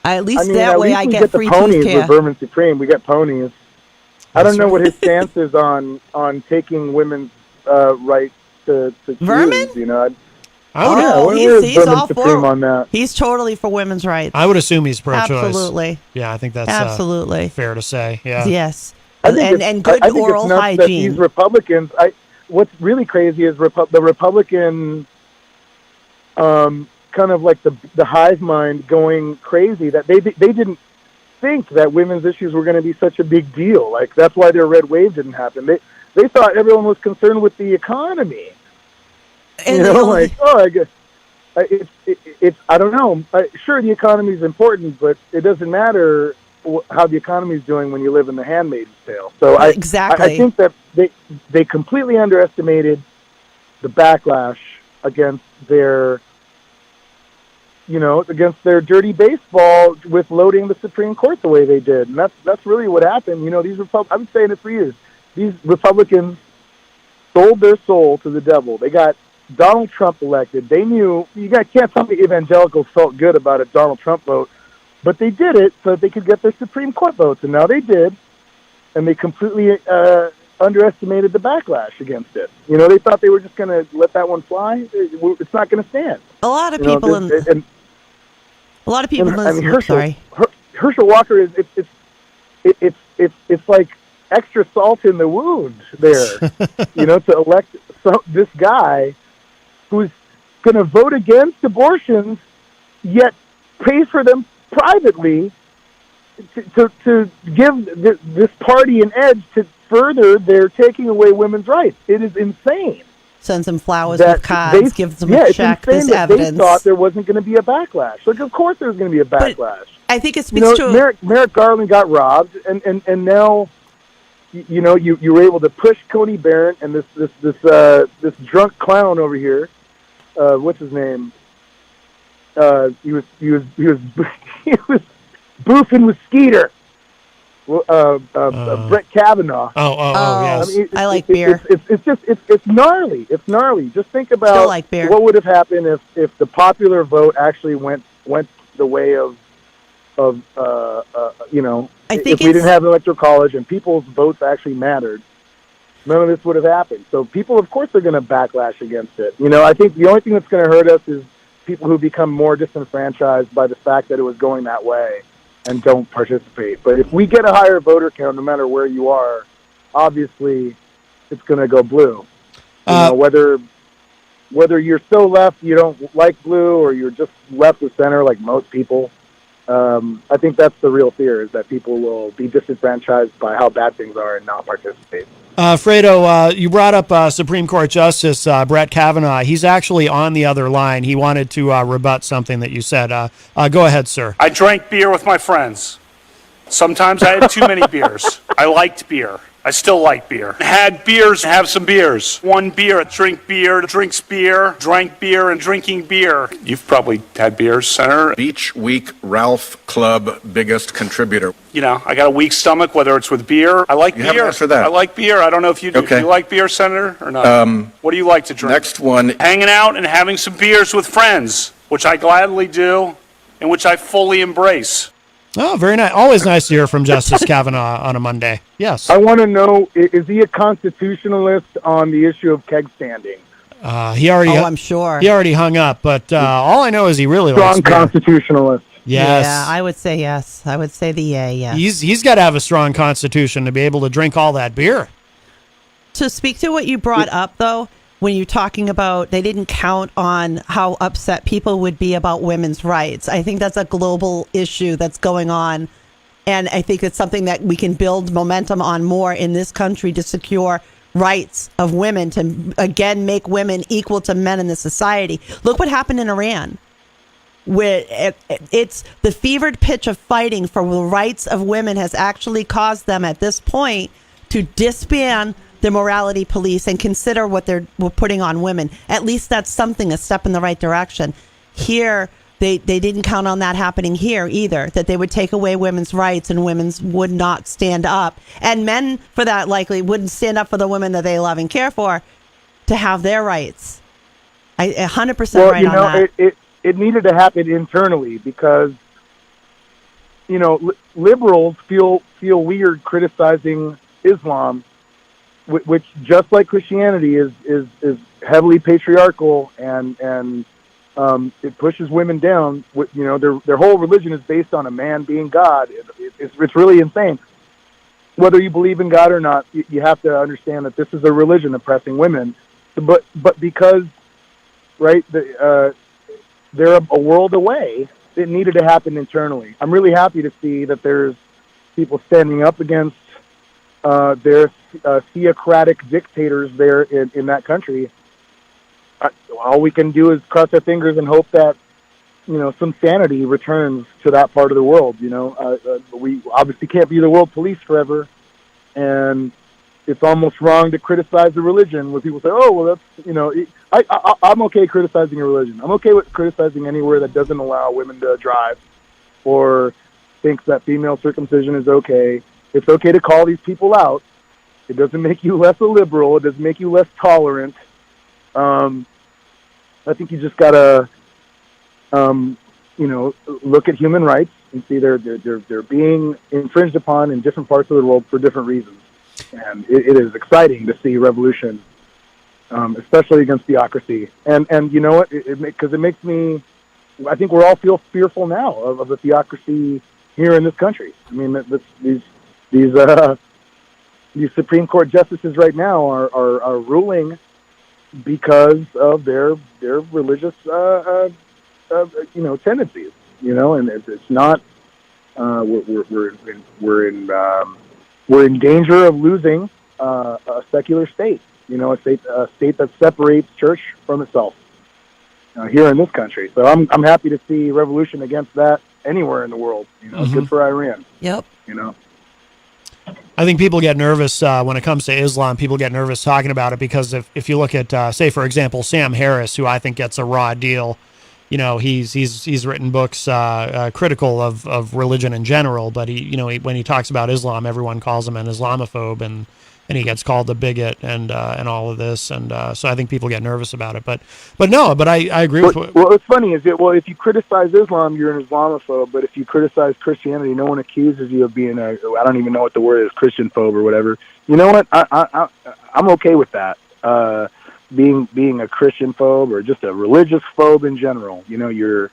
S2: At least that way I get free
S11: ponies
S2: tooth care.
S11: With Vermin Supreme, we get ponies. I don't know what his stance is on taking women's rights to
S2: Vermin?
S11: choose.
S2: He's all for
S11: on that.
S2: He's totally for women's rights.
S5: I would assume he's pro-choice.
S2: Absolutely.
S5: Yeah, I think that's
S2: absolutely
S5: fair to say. Yeah.
S2: Yes. and good
S11: I think
S2: oral
S11: it's nuts that
S2: hygiene.
S11: these Republicans, what's really crazy is the Republican, kind of like the hive mind going crazy, that they didn't think that women's issues were going to be such a big deal. Like, that's why their red wave didn't happen. They thought everyone was concerned with the economy.
S2: And
S11: you know, like, I guess it's I don't know. Sure, the economy is important, but it doesn't matter how the economy is doing when you live in the Handmaid's Tale. So
S2: Exactly.
S11: I think that they completely underestimated the backlash against their, against their dirty baseball with loading the Supreme Court the way they did. And that's really what happened. These I've been saying it for years. These Republicans sold their soul to the devil. They got Donald Trump elected. They knew, can't tell me evangelicals felt good about a Donald Trump vote, but they did it so that they could get their Supreme Court votes, and now they did, and they completely underestimated the backlash against it. They thought they were just going to let that one fly. It's not going to stand.
S2: A lot of people
S11: Herschel Walker is it's like extra salt in the wound there. To elect this guy who's going to vote against abortions, yet pays for them privately to give this party an edge to further their taking away women's rights. It is insane.
S2: Sends them flowers with cards, gives them a check, this evidence.
S11: They thought there wasn't going to be a backlash. Like, of course there's going to be a backlash.
S2: But I think it speaks to...
S11: Merrick Garland got robbed, and now... you were able to push Coney Barrett and this drunk clown over here. What's his name? He was boofing with Skeeter. Brett Kavanaugh.
S5: Yes.
S2: I like beer.
S11: It's gnarly. It's gnarly. Just think about
S2: Still like beer.
S11: What would have happened if the popular vote actually went the way of
S2: I think
S11: if we didn't have electoral college and people's votes actually mattered, none of this would have happened. So people, of course, are going to backlash against it. I think the only thing that's going to hurt us is people who become more disenfranchised by the fact that it was going that way and don't participate. But if we get a higher voter count, no matter where you are, obviously it's going to go blue. Whether you're so left you don't like blue, or you're just left of center like most people. I think that's the real fear, is that people will be disenfranchised by how bad things are and not participate.
S5: Fredo, you brought up Supreme Court Justice Brett Kavanaugh. He's actually on the other line. He wanted to rebut something that you said. Go ahead, sir.
S12: I drank beer with my friends. Sometimes I had too many beers. I liked beer. I still like beer. Had beers, have some beers. One beer, drink beer, drinks beer, drank beer, and drinking beer. You've probably had beers, Senator.
S13: Beach Week Ralph Club biggest contributor.
S12: I got a weak stomach, whether it's with beer. I like beer.
S13: Haven't answered that.
S12: I like beer. I don't know if you do.
S13: Okay.
S12: Do you like beer, Senator, or not? What do you like to drink?
S13: Next one.
S12: Hanging out and having some beers with friends, which I gladly do, and which I fully embrace.
S5: Oh, very nice. Always nice to hear from Justice Kavanaugh on a Monday. Yes.
S11: I want to know, is he a constitutionalist on the issue of keg standing?
S2: I'm sure.
S5: He already hung up, but all I know is he really likes
S11: strong
S5: beer.
S11: Constitutionalist.
S5: Yes.
S2: Yeah, I would say yes. I would say the yay, yes.
S5: He's got to have a strong constitution to be able to drink all that beer.
S2: To speak to what you brought up, though, when you're talking about they didn't count on how upset people would be about women's rights. I think that's a global issue that's going on. And I think it's something that we can build momentum on more in this country to secure rights of women, to, again, make women equal to men in the society. Look what happened in Iran. Where it's the fevered pitch of fighting for the rights of women has actually caused them at this point to disband the morality police and consider what they're putting on women. At least that's something, a step in the right direction. Here, they didn't count on that happening here either, that they would take away women's rights and women would not stand up. And men, for that, likely wouldn't stand up for the women that they love and care for to have their rights. 100% right on that.
S11: It needed to happen internally because, liberals feel weird criticizing Islam, which, just like Christianity, is heavily patriarchal and it pushes women down. Their whole religion is based on a man being God. It's really insane. whether you believe in God or not, you have to understand that this is a religion oppressing women. But because, right, they're a world away, it needed to happen internally. I'm really happy to see that there's people standing up against their theocratic dictators there in that country. All we can do is cross our fingers and hope that, some sanity returns to that part of the world. We obviously can't be the world police forever, and it's almost wrong to criticize the religion when people say, "Oh, well, that's I'm okay criticizing a religion. I'm okay with criticizing anywhere that doesn't allow women to drive, or thinks that female circumcision is okay. It's okay to call these people out. It doesn't make you less a liberal. It doesn't make you less tolerant. I think you just gotta, look at human rights and see they're being infringed upon in different parts of the world for different reasons. And it is exciting to see revolution, especially against theocracy. And you know what? Because it makes me, I think we all feel fearful now of the theocracy here in this country. I mean, these Supreme Court justices right now are ruling because of their religious tendencies, and it's not we're in danger of losing a secular state, a state that separates church from itself here in this country. So I'm happy to see revolution against that anywhere in the world. Good for Iran.
S2: Yep.
S5: I think people get nervous when it comes to Islam. People get nervous talking about it because if you look at, say, for example, Sam Harris, who I think gets a raw deal, he's written books critical of religion in general, but when he talks about Islam, everyone calls him an Islamophobe, and he gets called a bigot and all of this, and so I think people get nervous about it. But I agree with what.
S11: Well, what's funny is if you criticize Islam, you're an Islamophobe, but if you criticize Christianity, no one accuses you of being I don't even know what the word is, Christian phobe or whatever. You know what? I'm okay with that. Being a Christian phobe or just a religious phobe in general. You're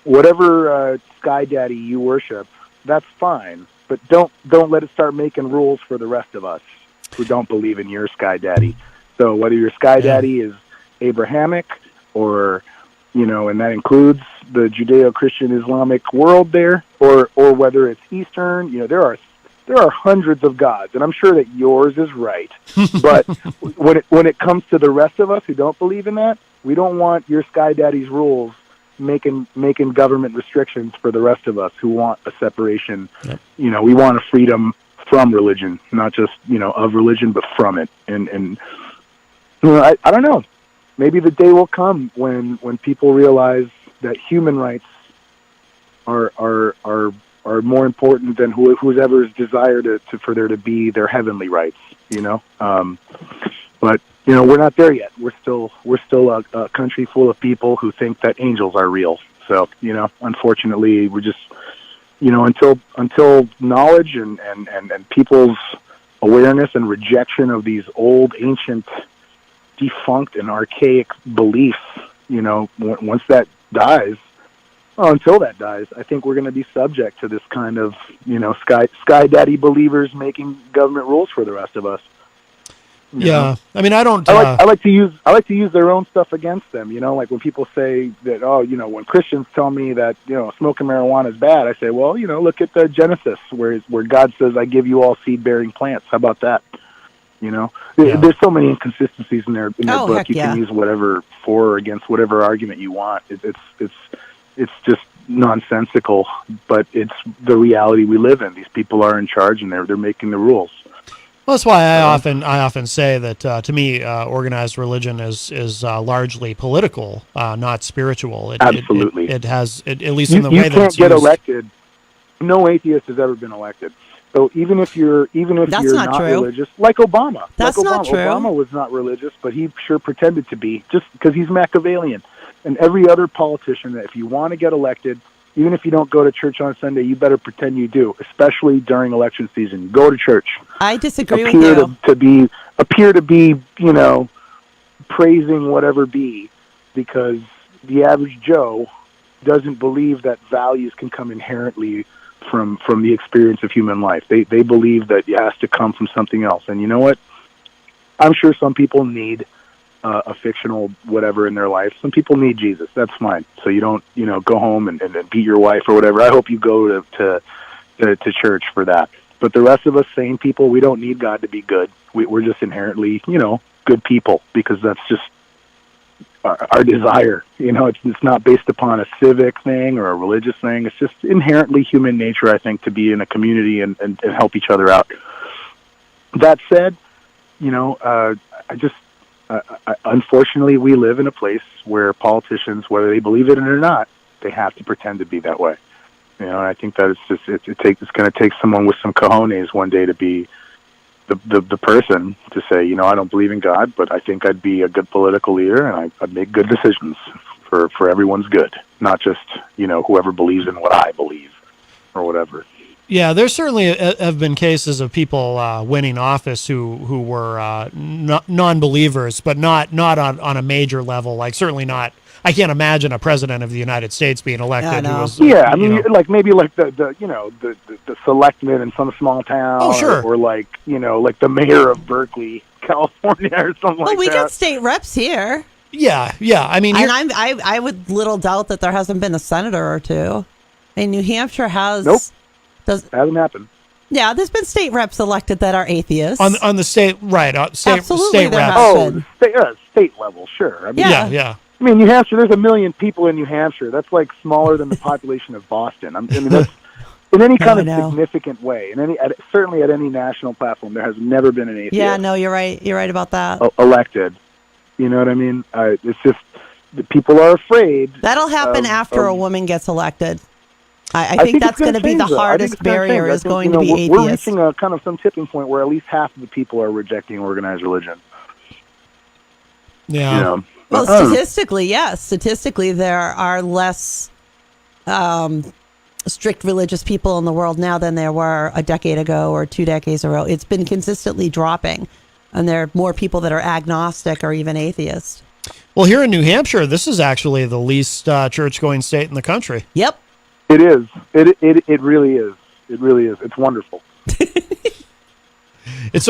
S11: whatever sky daddy you worship, that's fine. But don't let it start making rules for the rest of us who don't believe in your sky daddy. So whether your sky daddy is Abrahamic or, and that includes the Judeo-Christian Islamic world there, or whether it's Eastern, there are hundreds of gods, and I'm sure that yours is right. But when it comes to the rest of us who don't believe in that, we don't want your sky daddy's rules making government restrictions for the rest of us who want a separation. Yep. We want a freedom from religion, not just of religion, but from it. And I don't know. Maybe the day will come when people realize that human rights are more important than whoever's desire for there to be their heavenly rights. But we're not there yet. We're still a country full of people who think that angels are real. So unfortunately, we're just until knowledge and people's awareness and rejection of these old, ancient, defunct, and archaic beliefs. Once that dies. Well, until that dies, I think we're going to be subject to this kind of, sky daddy believers making government rules for the rest of us.
S5: Yeah, I mean, I
S11: like to use their own stuff against them. Like when people say that, when Christians tell me that smoking marijuana is bad, I say, well, look at the Genesis where God says, "I give you all seed-bearing plants." How about that? There's so many inconsistencies in their book. You can use whatever for or against whatever argument you want. It's just nonsensical, but it's the reality we live in. These people are in charge, and they're making the rules.
S5: Well, that's why I often say that to me, organized religion is largely political, not spiritual.
S11: Absolutely,
S5: it has at least in the way that it's
S11: used. You can't get elected. No atheist has ever been elected. So even if you're not religious, like Obama,
S2: not true.
S11: Obama was not religious, but he sure pretended to be, just because he's Machiavellian. And every other politician, that if you want to get elected, even if you don't go to church on Sunday, you better pretend you do, especially during election season. Go to church.
S2: I disagree with you.
S11: Appear to be, praising whatever be, because the average Joe doesn't believe that values can come inherently from the experience of human life. They believe that it has to come from something else. And you know what? I'm sure some people need a fictional whatever in their life. Some people need Jesus. That's fine. So you don't, go home and beat your wife or whatever. I hope you go to church for that. But the rest of us sane people, we don't need God to be good. We're just inherently, good people, because that's just our desire. It's not based upon a civic thing or a religious thing. It's just inherently human nature, I think, to be in a community and help each other out. That said, unfortunately, we live in a place where politicians, whether they believe it or not, they have to pretend to be that way. And I think that it's going to take someone with some cojones one day to be the person to say, I don't believe in God, but I think I'd be a good political leader, and I'd make good decisions for everyone's good, not just, whoever believes in what I believe or whatever.
S5: Yeah, there certainly have been cases of people winning office who were non-believers, but not on a major level. Like, certainly not. I can't imagine a president of the United States being elected who was.
S11: Yeah, I mean, maybe the selectmen in some small town.
S5: Oh, sure.
S11: Or like the mayor of Berkeley, California, or something like that.
S2: Well, we got state reps here.
S5: Yeah. I mean,
S2: and I would little doubt that there hasn't been a senator or two. And New Hampshire has.
S11: Nope. Hasn't happened.
S2: Yeah, there's been state reps elected that are atheists.
S5: On the state, right?
S2: Absolutely,
S5: state reps.
S11: State level, sure. I mean,
S5: yeah.
S11: I mean, New Hampshire, there's 1 million people in New Hampshire. That's like smaller than the population of Boston. I mean, that's in any kind of significant way. Certainly at any national platform, there has never been an atheist.
S2: Yeah, no, you're right. You're right about that.
S11: Elected. You know what I mean? It's just people are afraid.
S2: That'll happen after a woman gets elected. I think that's going to be the hardest barrier is going to be atheists.
S11: We're reaching a kind of some tipping point where at least half of the people are rejecting organized religion.
S5: Yeah.
S2: Well, statistically, yes. Statistically, there are less strict religious people in the world now than there were a decade ago or 2 decades ago. It's been consistently dropping, and there are more people that are agnostic or even atheist.
S5: Well, here in New Hampshire, this is actually the least church-going state in the country.
S2: Yep.
S11: It is. It really is. It really is. It's wonderful.
S5: It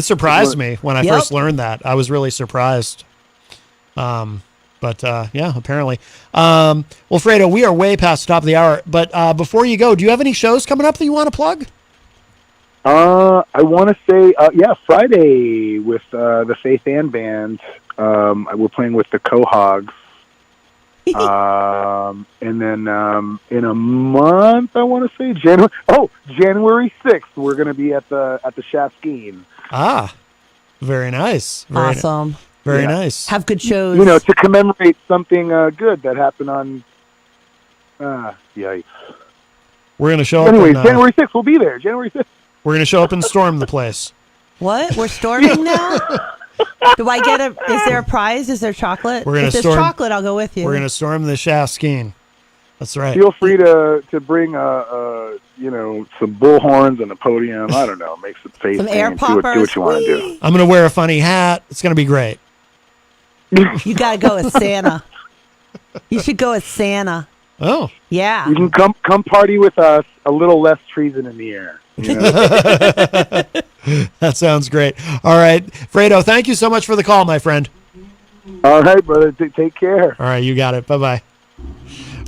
S5: surprised me when I first learned that. I was really surprised. But apparently. Well, Fredo, we are way past the top of the hour. But before you go, do you have any shows coming up that you want to plug?
S11: I want to say, Friday with the Faith Ann Band. We're playing with the Quahogs. And then in a month, I want to say January 6th, we're going to be at the Shaskeen.
S5: Ah, very nice.
S2: Awesome.
S5: Very nice.
S2: Have good shows.
S11: To commemorate something good that happened on. Yikes.
S5: We're going to show
S11: Anyways,
S5: up.
S11: January 6th, we'll be there. January 6th.
S5: We're going to show up and storm the place.
S2: What? We're storming now? Do I get is there a prize? Is there chocolate? If there's chocolate, I'll go with you.
S5: We're going to storm the Shaskeen. That's right.
S11: Feel free to bring some bullhorns and a podium. I don't know, make some face
S2: some
S11: paint,
S2: air poppers.
S11: Do what you want to do.
S5: I'm going to wear a funny hat. It's going to be great.
S2: You got to go as Santa. You should go as Santa.
S5: Oh.
S2: Yeah.
S11: You can come party with us. A little less treason in the air.
S5: That sounds great. All right, Fredo, thank you so much for the call, my friend.
S11: All right, brother. Take care.
S5: All right, you got it. Bye-bye.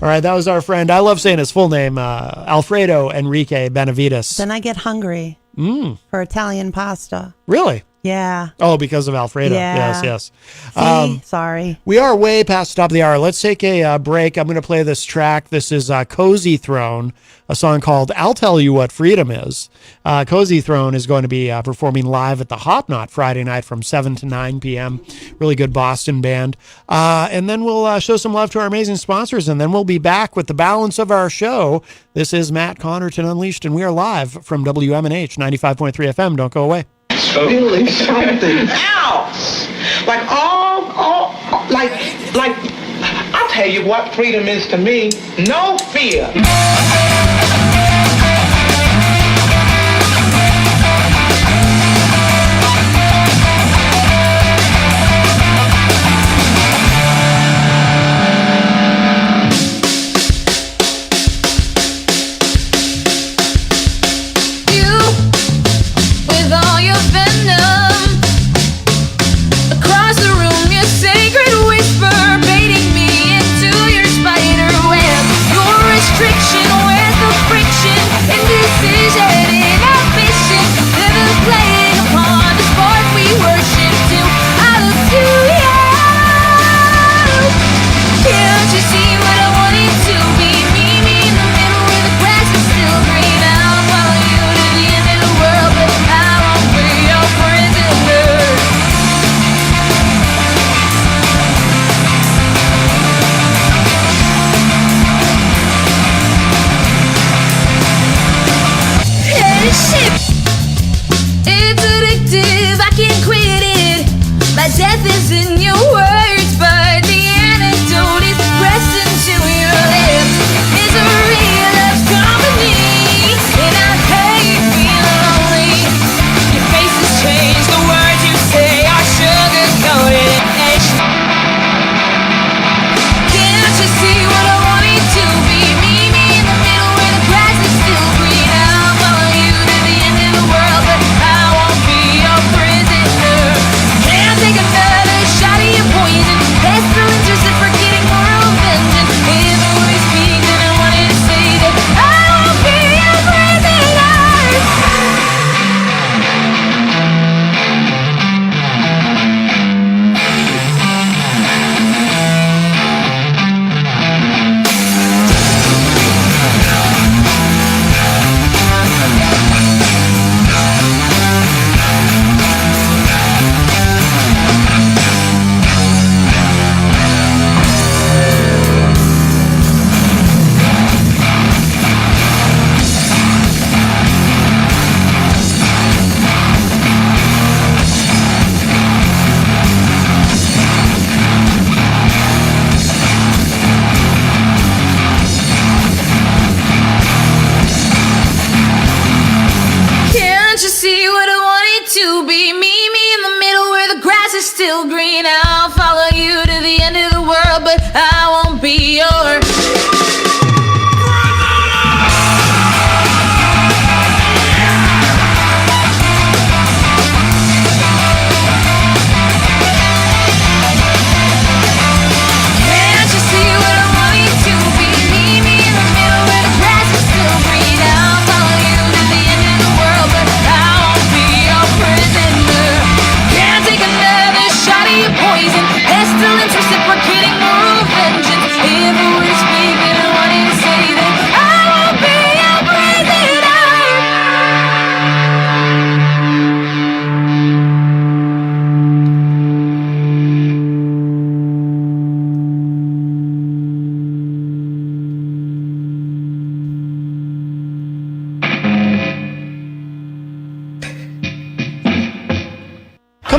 S5: All right, that was our friend. I love saying his full name, Alfredo Enrique Benavides.
S2: Then I get hungry for Italian pasta.
S5: Really?
S2: Yeah.
S5: Oh, because of Alfredo.
S2: Yeah.
S5: Yes.
S2: See? Sorry.
S5: We are way past the top of the hour. Let's take a break. I'm going to play this track. This is Cozy Throne, a song called I'll Tell You What Freedom Is. Cozy Throne is going to be performing live at the Hop Knot Friday night from 7 to 9 p.m. Really good Boston band. And then we'll show some love to our amazing sponsors, and then we'll be back with the balance of our show. This is Matt Connerton Unleashed, and we are live from WMNH 95.3 FM. Don't go away.
S14: Feeling something else. Like I'll tell you what freedom is to me. No fear.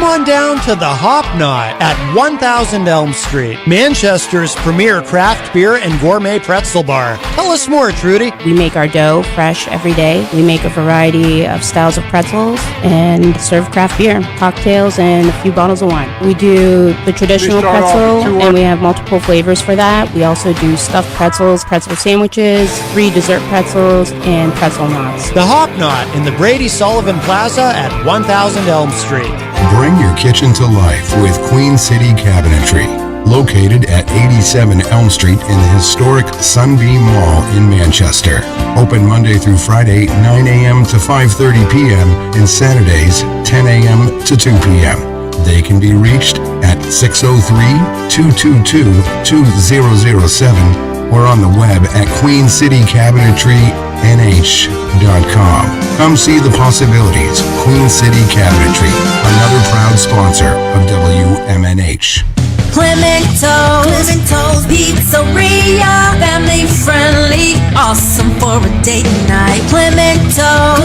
S5: come on down to the Hop Knot at 1000 Elm Street, Manchester's premier craft beer and gourmet pretzel bar. Tell us more, Trudy.
S6: We make our dough fresh every day. We make a variety of styles of pretzels and serve craft beer, cocktails, and a few bottles of wine. We do the traditional pretzel, and we have multiple flavors for that. We also do stuffed pretzels, pretzel sandwiches, 3 dessert pretzels, and pretzel knots.
S5: The Hop Knot in the Brady Sullivan Plaza at 1000 Elm Street.
S4: Bring your kitchen to life with Queen City Cabinetry, located at 87 Elm Street in the historic Sunbeam Mall in Manchester. Open Monday through Friday, 9 a.m. to 5:30 p.m. and Saturdays, 10 a.m. to 2 p.m. They can be reached at 603-222-2007 or on the web at queencitycabinetrynh.com. Come see the possibilities. Queen City Cabinetry, another proud sponsor of WMNH.
S7: Clemento's Pizzeria, family friendly, awesome for a date night. Clemento's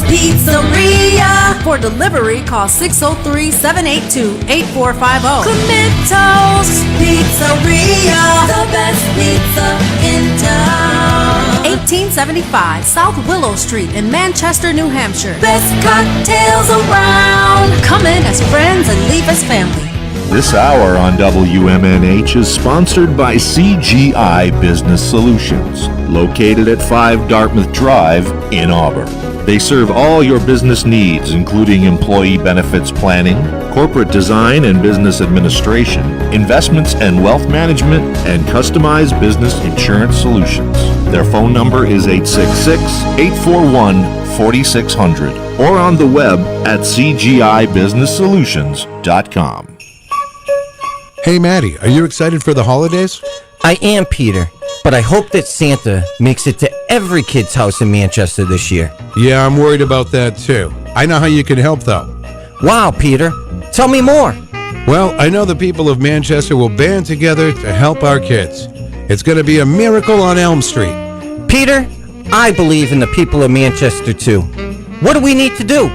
S7: Pizzeria. For delivery, call 603-782-8450. Clemento's Pizzeria, the best pizza in town. 1875 South Willow Street in Manchester, New Hampshire. Best cocktails around. Come in as friends and leave as family.
S3: This hour on WMNH is sponsored by CGI Business Solutions, located at 5 Dartmouth Drive in Auburn. They serve all your business needs, including employee benefits planning, corporate design and business administration, investments and wealth management, and customized business insurance solutions. Their phone number is 866-841-4600 or on the web at cgibusinesssolutions.com.
S1: Hey, Maddie, are you excited for the holidays?
S8: I am, Peter, but I hope that Santa makes it to every kid's house in Manchester this year.
S1: Yeah, I'm worried about that too. I know how you can help, though.
S8: Wow, Peter, tell me more.
S1: Well, I know the people of Manchester will band together to help our kids. It's going to be a miracle on Elm Street.
S8: Peter, I believe in the people of Manchester too. What do we need to do?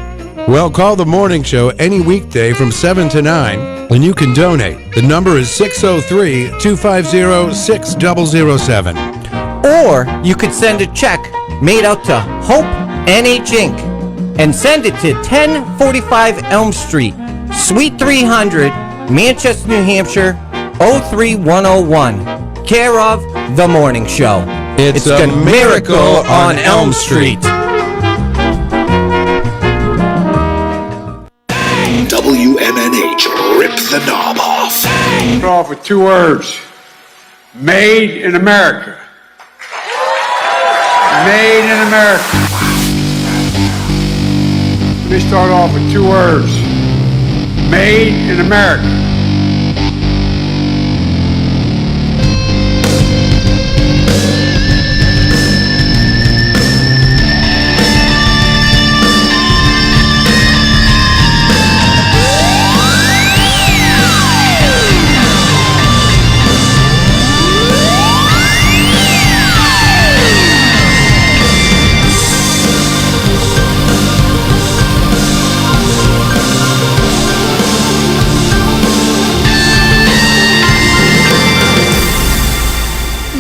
S1: Well, call the morning show any weekday from 7 to 9, and you can donate. The number is 603-250-6007.
S8: Or you could send a check made out to Hope NH Inc. and send it to 1045 Elm Street, Suite 300, Manchester, New Hampshire, 03101. Care of The Morning Show.
S1: It's a miracle on Elm Street.
S15: WMNH, rip the knob off.
S16: Start off with 2 words. Made in America. Made in America. Let me start off with 2 words. Made in America.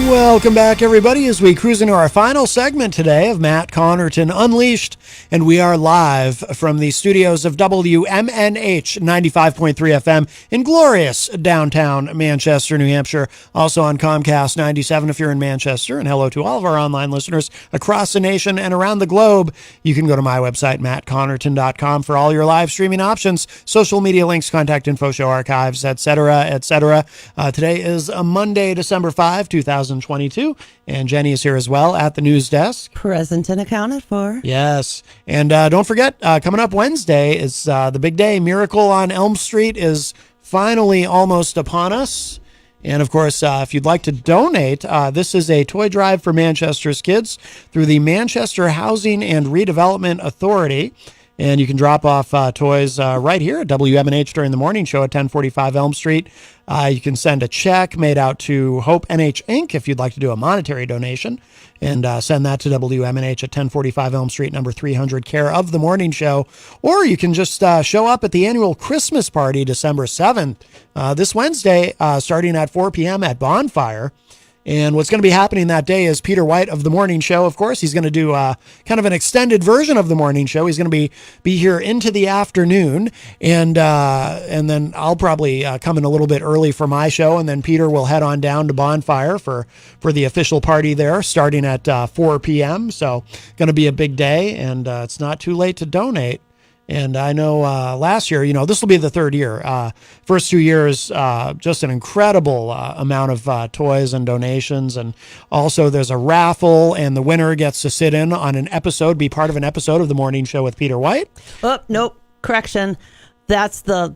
S5: Welcome back, everybody, as we cruise into our final segment today of Matt Connerton Unleashed, and we are live from the studios of WMNH 95.3 FM in glorious downtown Manchester, New Hampshire, also on Comcast 97 if you're in Manchester, and hello to all of our online listeners across the nation and around the globe. You can go to my website, mattconnerton.com, for all your live streaming options, social media links, contact info, show archives, etc., etc. Today is a Monday, December 5, 2022. And Jenny is here as well at the news desk.
S2: Present and accounted for.
S5: Yes. And don't forget, coming up Wednesday is the big day. Miracle on Elm Street is finally almost upon us. And of course, if you'd like to donate, this is a toy drive for Manchester's kids through the Manchester Housing and Redevelopment Authority. And you can drop off toys right here at WMNH during the morning show at 1045 Elm Street. You can send a check made out to Hope NH Inc. if you'd like to do a monetary donation, and send that to WMNH at 1045 Elm Street, number 300, care of the morning show. Or you can just show up at the annual Christmas party December 7th, this Wednesday, starting at 4 p.m. at Bonfire. And what's going to be happening that day is Peter White of The Morning Show, of course. He's going to do kind of an extended version of The Morning Show. He's going to be here into the afternoon, and then I'll probably come in a little bit early for my show, and then Peter will head on down to Bonfire for the official party there, starting at 4 p.m. So going to be a big day, and it's not too late to donate. And I know last year, this will be the third year. First 2 years, just an incredible amount of toys and donations. And also there's a raffle, and the winner gets to sit in on an episode, be part of an episode of The Morning Show with Peter White.
S2: Oh, nope. Correction. That's the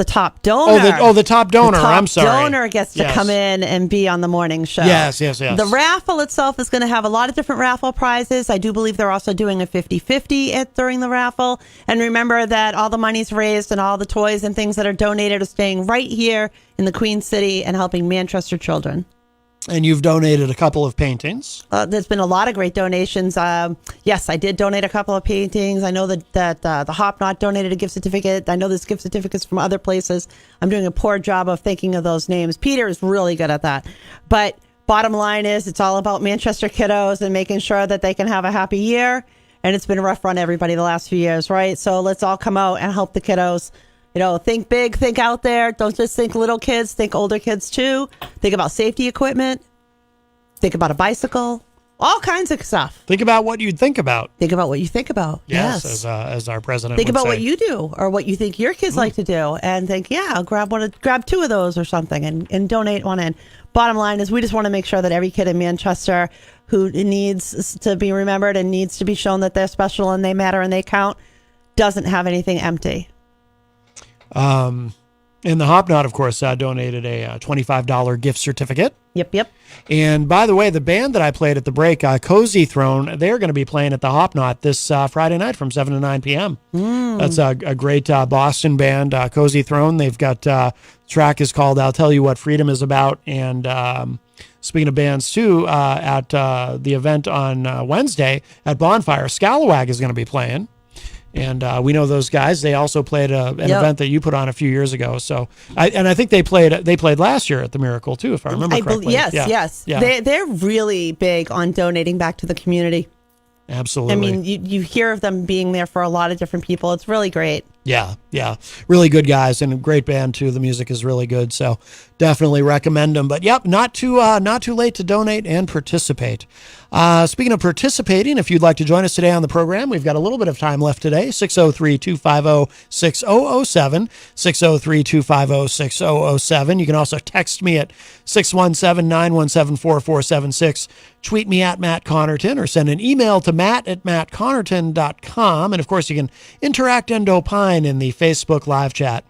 S2: top donor.
S5: The top donor. I'm sorry.
S2: Donor gets to come in and be on the morning show.
S5: Yes.
S2: The raffle itself is going to have a lot of different raffle prizes. I do believe they're also doing a 50-50 during the raffle. And remember that all the money's raised and all the toys and things that are donated are staying right here in the Queen City and helping Manchester children.
S5: And you've donated a couple of paintings.
S2: There's been a lot of great donations. Yes, I did donate a couple of paintings. I know that the Hop Knot donated a gift certificate. I know there's gift certificates from other places. I'm doing a poor job of thinking of those names. Peter is really good at that. But bottom line is, it's all about Manchester kiddos and making sure that they can have a happy year. And it's been rough on everybody the last few years, right? So let's all come out and help the kiddos. Think big, think out there. Don't just think little kids, think older kids too. Think about safety equipment. Think about a bicycle. All kinds of stuff.
S5: Think about what you'd think about.
S2: Think about what you think about.
S5: Yes. As our president
S2: think
S5: would
S2: about
S5: say.
S2: what you do or what you think your kids like to do, and think, I'll grab two of those or something and donate one in. Bottom line is, we just want to make sure that every kid in Manchester who needs to be remembered and needs to be shown that they're special and they matter and they count doesn't have anything empty.
S5: And the Hop Knot, of course, donated a $25 gift certificate.
S2: Yep.
S5: And by the way, the band that I played at the break, Cozy Throne, they're going to be playing at the Hop Knot this Friday night from 7 to 9 p.m. That's a great Boston band, Cozy Throne. They've got, track is called I'll Tell You What Freedom Is About. And speaking of bands, too, at the event on Wednesday at Bonfire, Scalawag is going to be playing. And we know those guys. They also played an event that you put on a few years ago. So, I think they played last year at the Miracle too, if I remember correctly.
S2: Yes.
S5: Yeah.
S2: They're really big on donating back to the community.
S5: Absolutely.
S2: I mean, you hear of them being there for a lot of different people. It's really great.
S5: Yeah. Really good guys, and a great band too. The music is really good, so definitely recommend them. But yep, not too late to donate and participate. Speaking of participating, if you'd like to join us today on the program, we've got a little bit of time left today. 603-250-6007, 603-250-6007. You can also text me at 617-917-4476. Tweet me at Matt Connerton, or send an email to matt@mattconnerton.com. And of course, you can interact and opine in the Facebook live chat.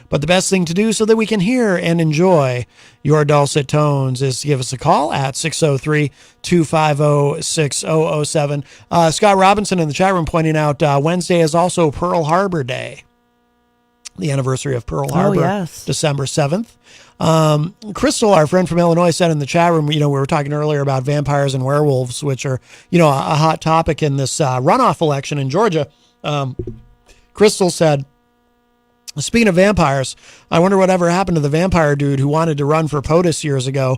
S5: But the best thing to do so that we can hear and enjoy your dulcet tones is to give us a call at 603-250-6007. Scott Robinson in the chat room pointing out Wednesday is also Pearl Harbor Day, the anniversary of Pearl Harbor,
S2: yes.
S5: December 7th. Crystal, our friend from Illinois, said in the chat room, we were talking earlier about vampires and werewolves, which are, a hot topic in this runoff election in Georgia. Crystal said, speaking of vampires, I wonder whatever happened to the vampire dude who wanted to run for POTUS years ago.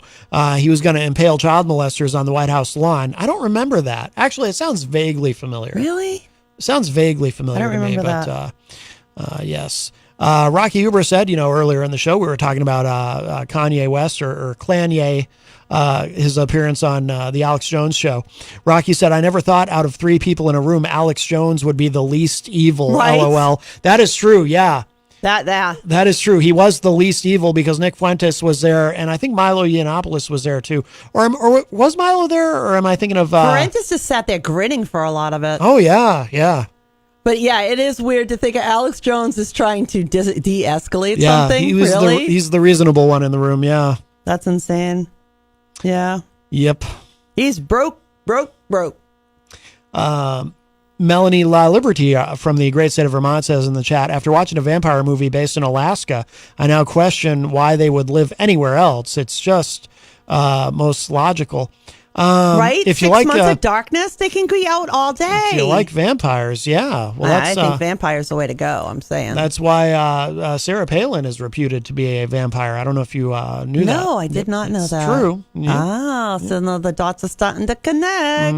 S5: He was going to impale child molesters on the White House lawn. I don't remember that. Actually, it sounds vaguely familiar.
S2: Really?
S5: It sounds vaguely familiar to me,
S2: that.
S5: But yes. Rocky Huber said, earlier in the show, we were talking about Kanye West or Klanye, his appearance on the Alex Jones show. Rocky said, I never thought out of 3 people in a room, Alex Jones would be the least evil.
S2: Right?
S5: LOL. That is true. Yeah.
S2: That
S5: is true. He was the least evil because Nick Fuentes was there, and I think Milo Yiannopoulos was there too. Or was Milo there, or am I thinking of...
S2: Fuentes just sat there grinning for a lot of it.
S5: Oh, yeah.
S2: But yeah, it is weird to think of Alex Jones is trying to de-escalate
S5: yeah,
S2: something.
S5: He was
S2: really?
S5: He's the reasonable one in the room, yeah.
S2: That's insane. Yeah.
S5: Yep.
S2: He's broke.
S5: Melanie La Liberty from the great state of Vermont says in the chat, after watching a vampire movie based in Alaska, I now question why they would live anywhere else. It's just most logical.
S2: Right?
S5: If you
S2: 6
S5: like
S2: months of darkness, they can be out all day.
S5: If you like vampires, yeah. Well,
S2: I
S5: that's
S2: think vampires the way to go, I'm saying.
S5: that's why Sarah Palin is reputed to be a vampire. I don't know if you knew that.
S2: No, I did not know
S5: It's
S2: that.
S5: true. Yeah.
S2: Oh, so now the dots are starting to connect.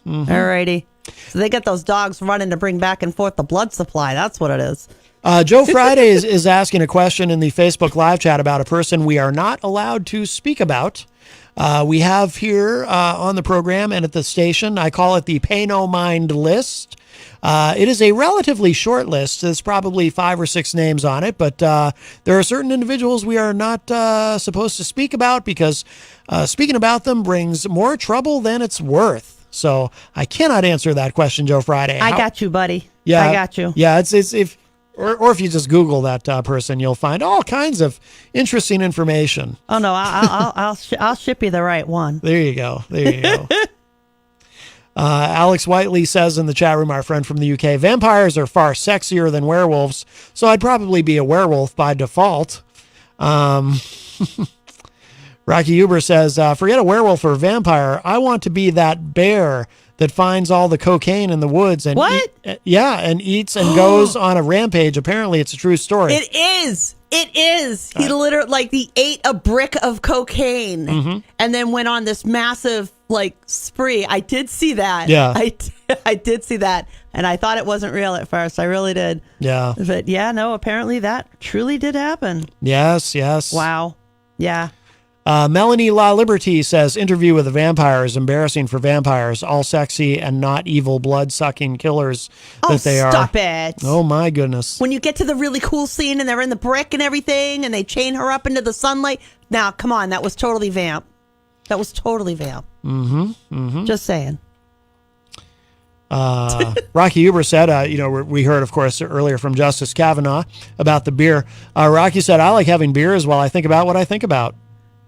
S2: All righty. So they get those dogs running to bring back and forth the blood supply. That's what it is.
S5: Joe Friday is asking a question in the Facebook live chat about a person we are not allowed to speak about. We have here on the program and at the station, I call it the Pay No Mind list. It is a relatively short list. There's probably 5 or 6 names on it, but there are certain individuals we are not supposed to speak about because speaking about them brings more trouble than it's worth. So I cannot answer that question, Joe Friday.
S2: I got you, buddy.
S5: Yeah,
S2: I got you.
S5: Yeah, it's if if you just Google that person, you'll find all kinds of interesting information.
S2: Oh no, I'll ship you the right one.
S5: There you go. There you go. Alex Whiteley says in the chat room, our friend from the UK, vampires are far sexier than werewolves, so I'd probably be a werewolf by default. Rocky Huber says, forget a werewolf or a vampire. I want to be that bear that finds all the cocaine in the woods and and eats and goes on a rampage. Apparently, it's a true story.
S2: It is. It is. He literally he ate a brick of cocaine and then went on this massive spree. I did see that.
S5: Yeah.
S2: I did see that, and I thought it wasn't real at first. I really did.
S5: Yeah.
S2: But no, apparently that truly did happen.
S5: Yes.
S2: Wow. Yeah.
S5: Melanie La Liberty says, interview with a vampire is embarrassing for vampires, all sexy and not evil blood-sucking killers that they are.
S2: Stop it.
S5: Oh, my goodness.
S2: When you get to the really cool scene and they're in the brick and everything and they chain her up into the sunlight. Now, come on. That was totally vamp. Just saying.
S5: Rocky Huber said, we heard, of course, earlier from Justice Kavanaugh about the beer. Rocky said, I like having beers while I think about what I think about.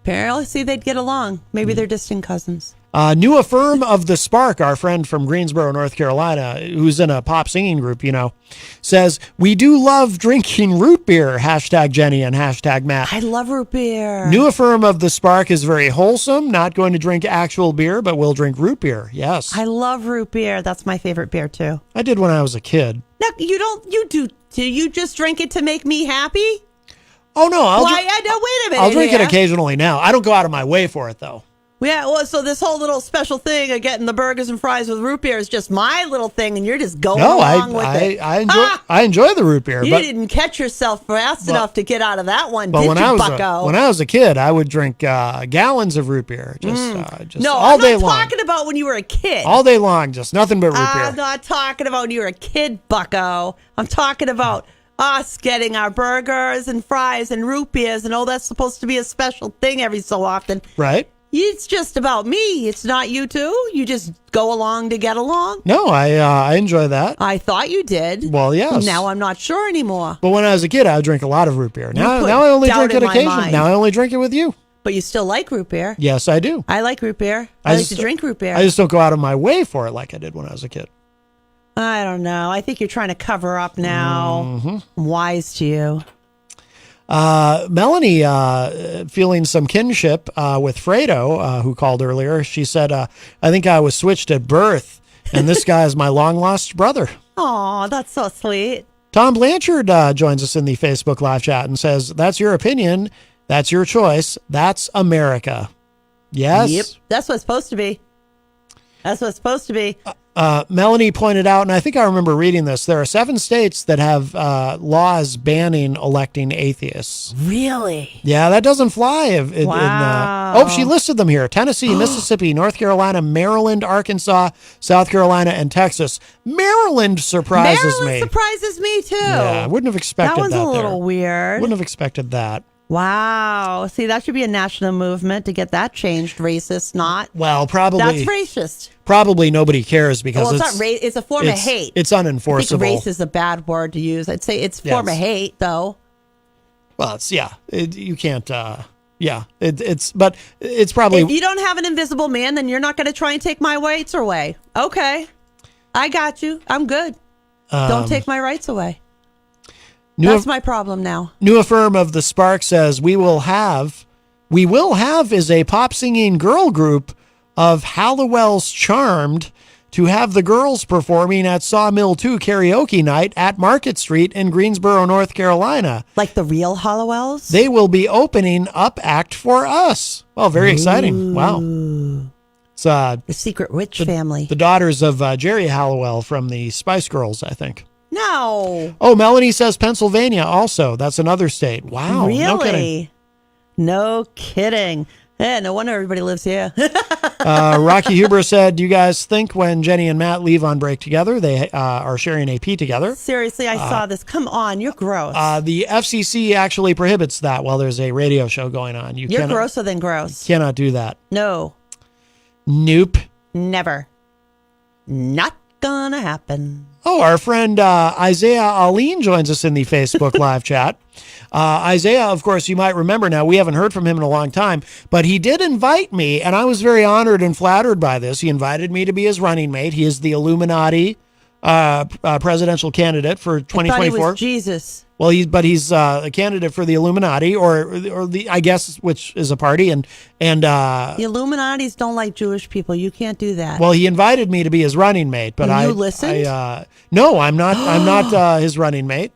S2: Apparently, see, they'd get along. Maybe they're distant cousins.
S5: New affirm of the Spark, our friend from Greensboro, North Carolina, who's in a pop singing group, says, we do love drinking root beer, #Jenny and #Matt.
S2: I love root beer.
S5: New affirm of the Spark is very wholesome, not going to drink actual beer, but will drink root beer. Yes.
S2: I love root beer. That's my favorite beer, too.
S5: I did when I was a kid.
S2: No, do you just drink it to make me happy?
S5: Oh, no.
S2: Wait a minute.
S5: I'll drink it occasionally now. I don't go out of my way for it, though.
S2: Yeah, well, so this whole little special thing of getting the burgers and fries with root beer is just my little thing, and you're just going along with it.
S5: I enjoy the root beer.
S2: You didn't catch yourself fast enough to get out of that one, did you, bucko?
S5: When I was a kid, I would drink gallons of root beer. Just
S2: no,
S5: all day
S2: I'm not
S5: long.
S2: talking about when you were a kid.
S5: All day long, just nothing but root beer.
S2: I'm not talking about when you were a kid, bucko. I'm talking about us getting our burgers and fries and root beers, and that's supposed to be a special thing every so often.
S5: Right.
S2: It's just about me. It's not you two. You just go along to get along.
S5: No, I enjoy that.
S2: I thought you did.
S5: Well, yes.
S2: Now I'm not sure anymore.
S5: But when I was a kid, I would drink a lot of root beer. Now I only drink it occasionally. Now I only drink it with you.
S2: But you still like root beer.
S5: Yes, I do.
S2: I like root beer. I like to drink root beer.
S5: I just don't go out of my way for it like I did when I was a kid.
S2: I don't know. I think you're trying to cover up now. I'm wise to you.
S5: Melanie, feeling some kinship with Fredo, who called earlier. She said, I think I was switched at birth, and this guy is my long-lost brother.
S2: Oh, that's so sweet.
S5: Tom Blanchard joins us in the Facebook live chat and says, that's your opinion. That's your choice. That's America. Yes.
S2: Yep. That's what it's supposed to be. That's what it's supposed to be.
S5: Melanie pointed out, and I think I remember reading this, there are 7 states that have laws banning electing atheists.
S2: Really?
S5: Yeah, that doesn't fly.
S2: Wow.
S5: She listed them here. Tennessee, Mississippi, North Carolina, Maryland, Arkansas, South Carolina, and Texas. Maryland surprises me.
S2: Maryland surprises me, too.
S5: Yeah, I wouldn't have expected that.
S2: That one's a little weird.
S5: Wouldn't have expected that.
S2: Wow. See, that should be a national movement to get that changed. Racist, not.
S5: Well, probably.
S2: That's racist.
S5: Probably nobody cares because
S2: it's not it's a form of hate.
S5: It's unenforceable.
S2: I think race is a bad word to use. I'd say it's a form of hate, though.
S5: Well, you can't. But it's probably.
S2: If you don't have an invisible man, then you're not going to try and take my rights away. Okay. I got you. I'm good. Don't take my rights away.
S5: New
S2: That's my problem now.
S5: New Affirm of the Spark says, we will have is a pop singing girl group of Hallowell's Charmed to have the girls performing at Sawmill 2 karaoke night at Market Street in Greensboro, North Carolina.
S2: Like the real Hallowells?
S5: They will be opening up Act for Us. Well, very exciting. Wow. It's
S2: the Secret Witch family.
S5: The daughters of Jerry Hallowell from the Spice Girls, I think.
S2: No.
S5: Oh, Melanie says Pennsylvania also. That's another state. Wow.
S2: Really?
S5: No kidding.
S2: No kidding. Yeah, no wonder everybody lives here.
S5: Rocky Huber said, do you guys think when Jenny and Matt leave on break together, they are sharing AP together?
S2: Seriously, I saw this. Come on, you're gross.
S5: The FCC actually prohibits that while there's a radio show going on.
S2: You're grosser than gross.
S5: You cannot do that.
S2: No.
S5: Nope.
S2: Never. Not gonna happen.
S5: Oh, our friend Isaiah Aline joins us in the Facebook live chat. Isaiah, of course, you might remember now, we haven't heard from him in a long time, but he did invite me, and I was very honored and flattered by this. He invited me to be his running mate. He is the Illuminati presidential candidate for 2024.
S2: I thought he was Jesus.
S5: Well, he's a candidate for the Illuminati, or the, I guess, which is a party, and
S2: the Illuminatis don't like Jewish people. You can't do that.
S5: Well, he invited me to be his running mate, but
S2: you listened?
S5: No, I'm not. I'm not his running mate.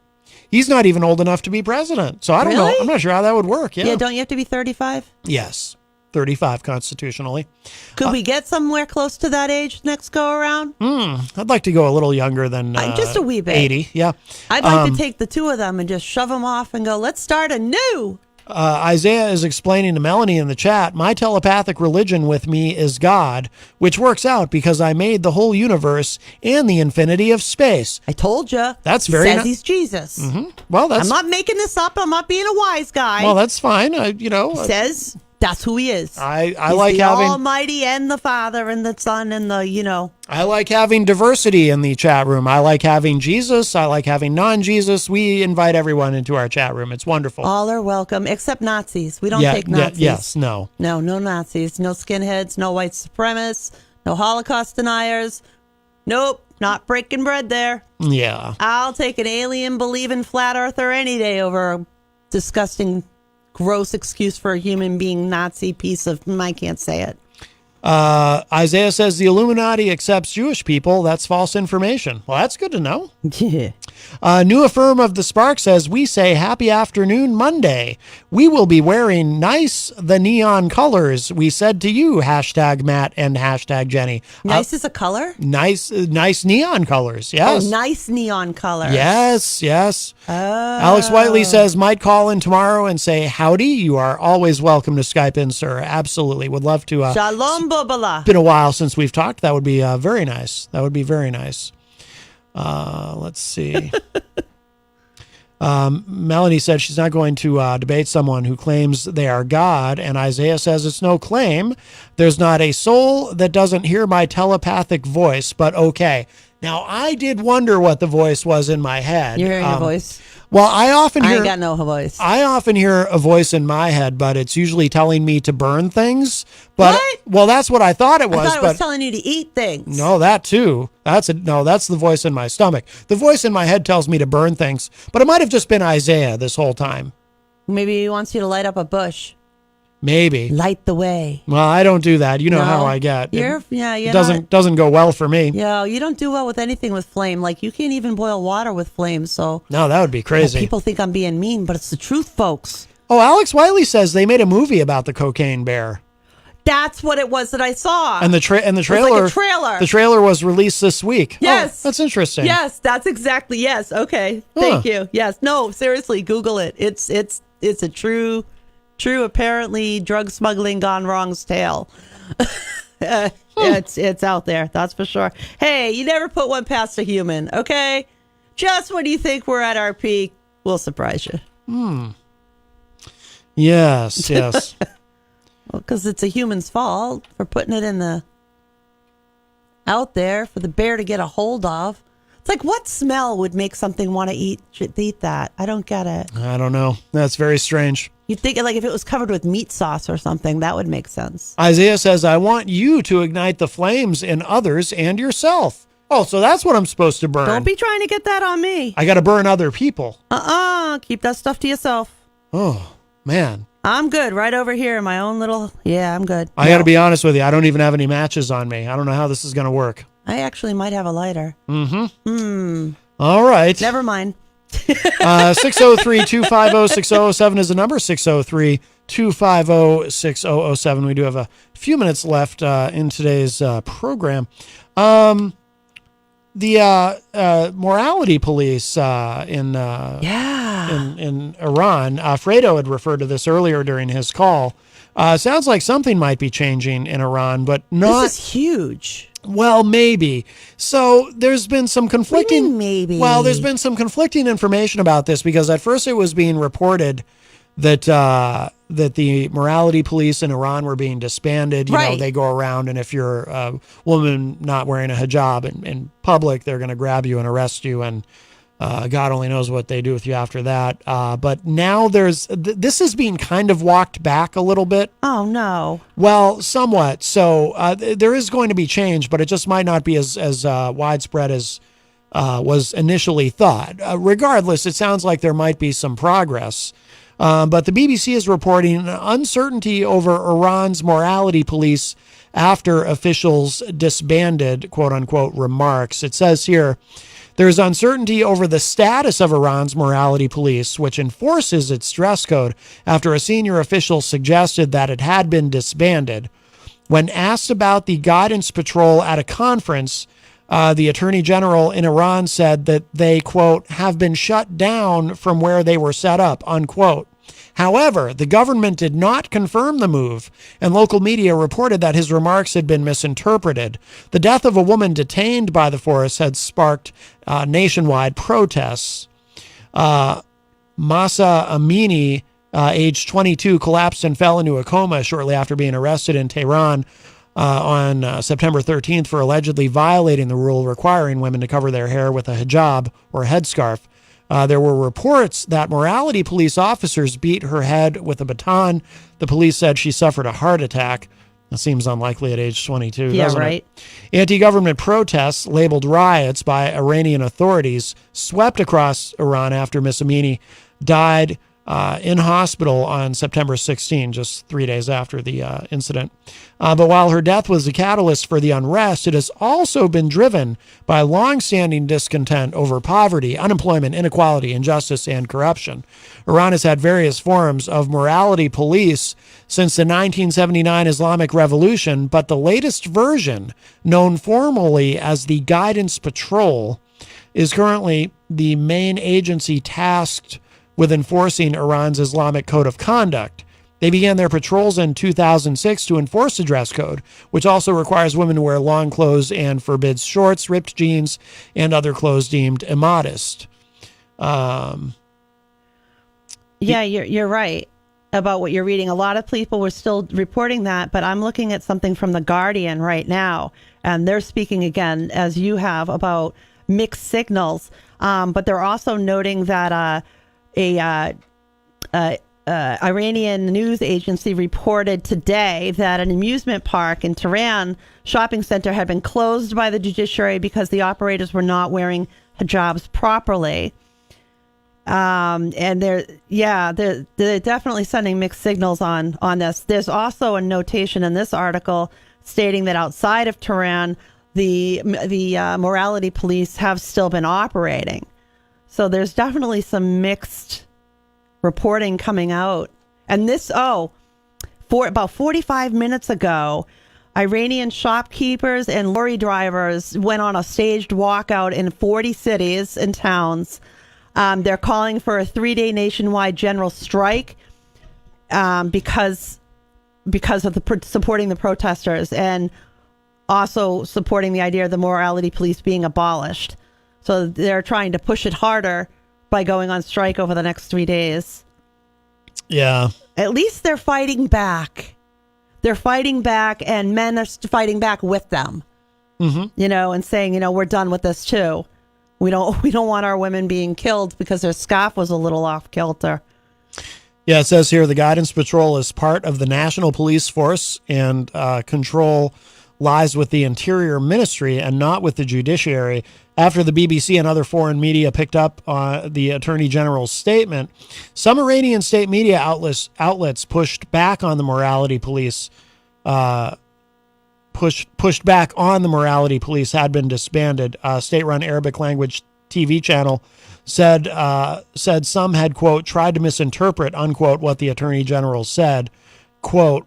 S5: He's not even old enough to be president, so I don't know. I'm not sure how that would work. Yeah.
S2: Don't you have to be 35?
S5: Yes, 35 constitutionally.
S2: Could we get somewhere close to that age next go around?
S5: I'd like to go a little younger than
S2: just a wee bit.
S5: 80. Yeah,
S2: I'd like to take the two of them and just shove them off and go, let's start anew.
S5: Isaiah is explaining to Melanie in the chat, my telepathic religion with me is God, which works out because I made the whole universe and the infinity of space.
S2: I told you.
S5: That's very
S2: Says he's Jesus.
S5: Mm-hmm. Well,
S2: I'm not making this up. I'm not being a wise guy.
S5: Well, that's fine.
S2: Says that's who he is.
S5: I
S2: he's
S5: like
S2: the
S5: having
S2: Almighty and the Father and the Son and the
S5: I like having diversity in the chat room. I like having Jesus. I like having non-Jesus. We invite everyone into our chat room. It's wonderful.
S2: All are welcome, except Nazis. We don't take Nazis.
S5: Yes, no.
S2: No Nazis. No skinheads. No white supremacists. No Holocaust deniers. Nope, not breaking bread there.
S5: Yeah.
S2: I'll take an alien believing flat earther any day over a disgusting, gross excuse for a human being Nazi piece of, I can't say it.
S5: Isaiah says the Illuminati accepts Jewish people. That's false information. Well, that's good to know.
S2: Yeah.
S5: New Affirm of the Spark says, we say happy afternoon Monday. We will be wearing the neon colors we said to you, hashtag Matt and hashtag Jenny.
S2: Nice is a color?
S5: Nice neon colors. Yes.
S2: Oh, nice neon colors.
S5: Yes.
S2: Oh.
S5: Alex Whiteley says, might call in tomorrow and say howdy. You are always welcome to Skype in, sir. Absolutely. Would love to.
S2: Shalom, Bobala.
S5: Been a while since we've talked. That would be very nice. That would be very nice. Let's see. Melanie said she's not going to debate someone who claims they are God, and Isaiah says it's no claim. There's not a soul that doesn't hear my telepathic voice, but okay. Now, I did wonder what the voice was in my head.
S2: You're hearing a voice?
S5: Well, I
S2: ain't got no voice.
S5: I often hear a voice in my head, but it's usually telling me to burn things. But
S2: what?
S5: Well, that's what I thought it was.
S2: I thought it was telling you to eat things.
S5: No, that too. That's the voice in my stomach. The voice in my head tells me to burn things, but it might have just been Isaiah this whole time.
S2: Maybe he wants you to light up a bush.
S5: Maybe.
S2: Light the way.
S5: Well, I don't do that. You know how I get.
S2: It
S5: doesn't go well for me.
S2: Yeah, you don't do well with anything with flame. Like, you can't even boil water with flame, so.
S5: No, that would be crazy.
S2: People think I'm being mean, but it's the truth, folks.
S5: Oh, Alex Wiley says they made a movie about the cocaine bear.
S2: That's what it was that I saw.
S5: And the trailer.
S2: It was like a trailer.
S5: The trailer was released this week.
S2: Yes.
S5: Oh, that's interesting.
S2: Yes, that's exactly. Yes. Okay. Thank you. Yes. No, seriously, Google it. It's a true, apparently drug smuggling gone wrong's tale. It's out there. That's for sure. Hey, you never put one past a human. Okay. Just when you think we're at our peak, we'll surprise you.
S5: Yes.
S2: Well, because it's a human's fault for putting it out there for the bear to get a hold of. It's like, what smell would make something want to eat that? I don't get it.
S5: I don't know. That's very strange.
S2: You'd think like if it was covered with meat sauce or something, that would make sense.
S5: Isaiah says, I want you to ignite the flames in others and yourself. Oh, so that's what I'm supposed to burn.
S2: Don't be trying to get that on me.
S5: I got to burn other people.
S2: Keep that stuff to yourself.
S5: Oh, man.
S2: I'm good right over here in my own little... Yeah, I'm good.
S5: I got to be honest with you. I don't even have any matches on me. I don't know how this is going to work.
S2: I actually might have a lighter.
S5: All right.
S2: Never mind.
S5: 603-250-6007 is the number. 603-250-6007. We do have a few minutes left in today's program. The morality police in Iran, Fredo had referred to this earlier during his call. Sounds like something might be changing in Iran, but not...
S2: This is huge.
S5: Well, maybe. So there's been some conflicting...
S2: maybe?
S5: Well, there's been some conflicting information about this because at first it was being reported that that the morality police in Iran were being disbanded. You know, they go around, and if you're a woman not wearing a hijab in public, they're going to grab you and arrest you, and God only knows what they do with you after that. But now this is being kind of walked back a little bit.
S2: Oh, no.
S5: Well, somewhat. So there is going to be change, but it just might not be as widespread as was initially thought. Regardless, it sounds like there might be some progress. But the BBC is reporting uncertainty over Iran's morality police after officials disbanded, quote unquote, remarks. It says here, there's uncertainty over the status of Iran's morality police, which enforces its dress code, after a senior official suggested that it had been disbanded. When asked about the guidance patrol at a conference, the Attorney General in Iran said that they, quote, have been shut down from where they were set up, unquote. However, the government did not confirm the move, and local media reported that his remarks had been misinterpreted. The death of a woman detained by the force had sparked nationwide protests. Masa Amini, age 22, collapsed and fell into a coma shortly after being arrested in Tehran on September 13th for allegedly violating the rule requiring women to cover their hair with a hijab or headscarf. There were reports that morality police officers beat her head with a baton. The police said she suffered a heart attack. That seems unlikely at age 22, doesn't it? Anti-government protests, labeled riots by Iranian authorities, swept across Iran after Miss Amini died in hospital on September 16, just 3 days after the incident. But while her death was the catalyst for the unrest, it has also been driven by longstanding discontent over poverty, unemployment, inequality, injustice, and corruption. Iran has had various forms of morality police since the 1979 Islamic Revolution, but the latest version, known formally as the Guidance Patrol, is currently the main agency tasked with enforcing Iran's Islamic Code of Conduct. They began their patrols in 2006 to enforce the dress code, which also requires women to wear long clothes and forbids shorts, ripped jeans, and other clothes deemed immodest.
S2: Yeah, you're right about what you're reading. A lot of people were still reporting that, but I'm looking at something from The Guardian right now, and they're speaking again, as you have, about mixed signals. But they're also noting that Iranian news agency reported today that an amusement park in Tehran shopping center had been closed by the judiciary because the operators were not wearing hijabs properly. And they're definitely sending mixed signals on this. There's also a notation in this article stating that outside of Tehran, the morality police have still been operating. So there's definitely some mixed reporting coming out. And this, for about 45 minutes ago, Iranian shopkeepers and lorry drivers went on a staged walkout in 40 cities and towns. They're calling for a 3-day nationwide general strike because of supporting the protesters and also supporting the idea of the morality police being abolished. So they're trying to push it harder by going on strike over the next 3 days.
S5: Yeah.
S2: At least they're fighting back. They're fighting back, and men are fighting back with them. Mm-hmm. And saying, we're done with this too. We don't want our women being killed because their scarf was a little off kilter.
S5: Yeah, it says here the Guidance Patrol is part of the National Police Force and control lies with the Interior Ministry and not with the judiciary. After the BBC and other foreign media picked up the Attorney General's statement, some Iranian state media outlets pushed back on the morality police. Pushed back on the morality police had been disbanded. State-run Arabic language TV channel said some had, quote, tried to misinterpret, unquote, what the Attorney General said. Quote,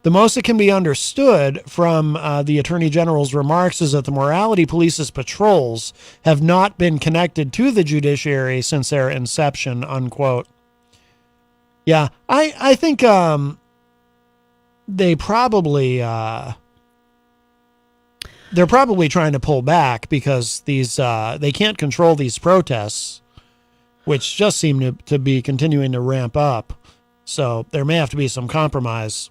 S5: the most that can be understood from the Attorney General's remarks is that the morality police's patrols have not been connected to the judiciary since their inception, unquote. Yeah, I think they probably they're probably trying to pull back because these they can't control these protests, which just seem to be continuing to ramp up. So there may have to be some compromise.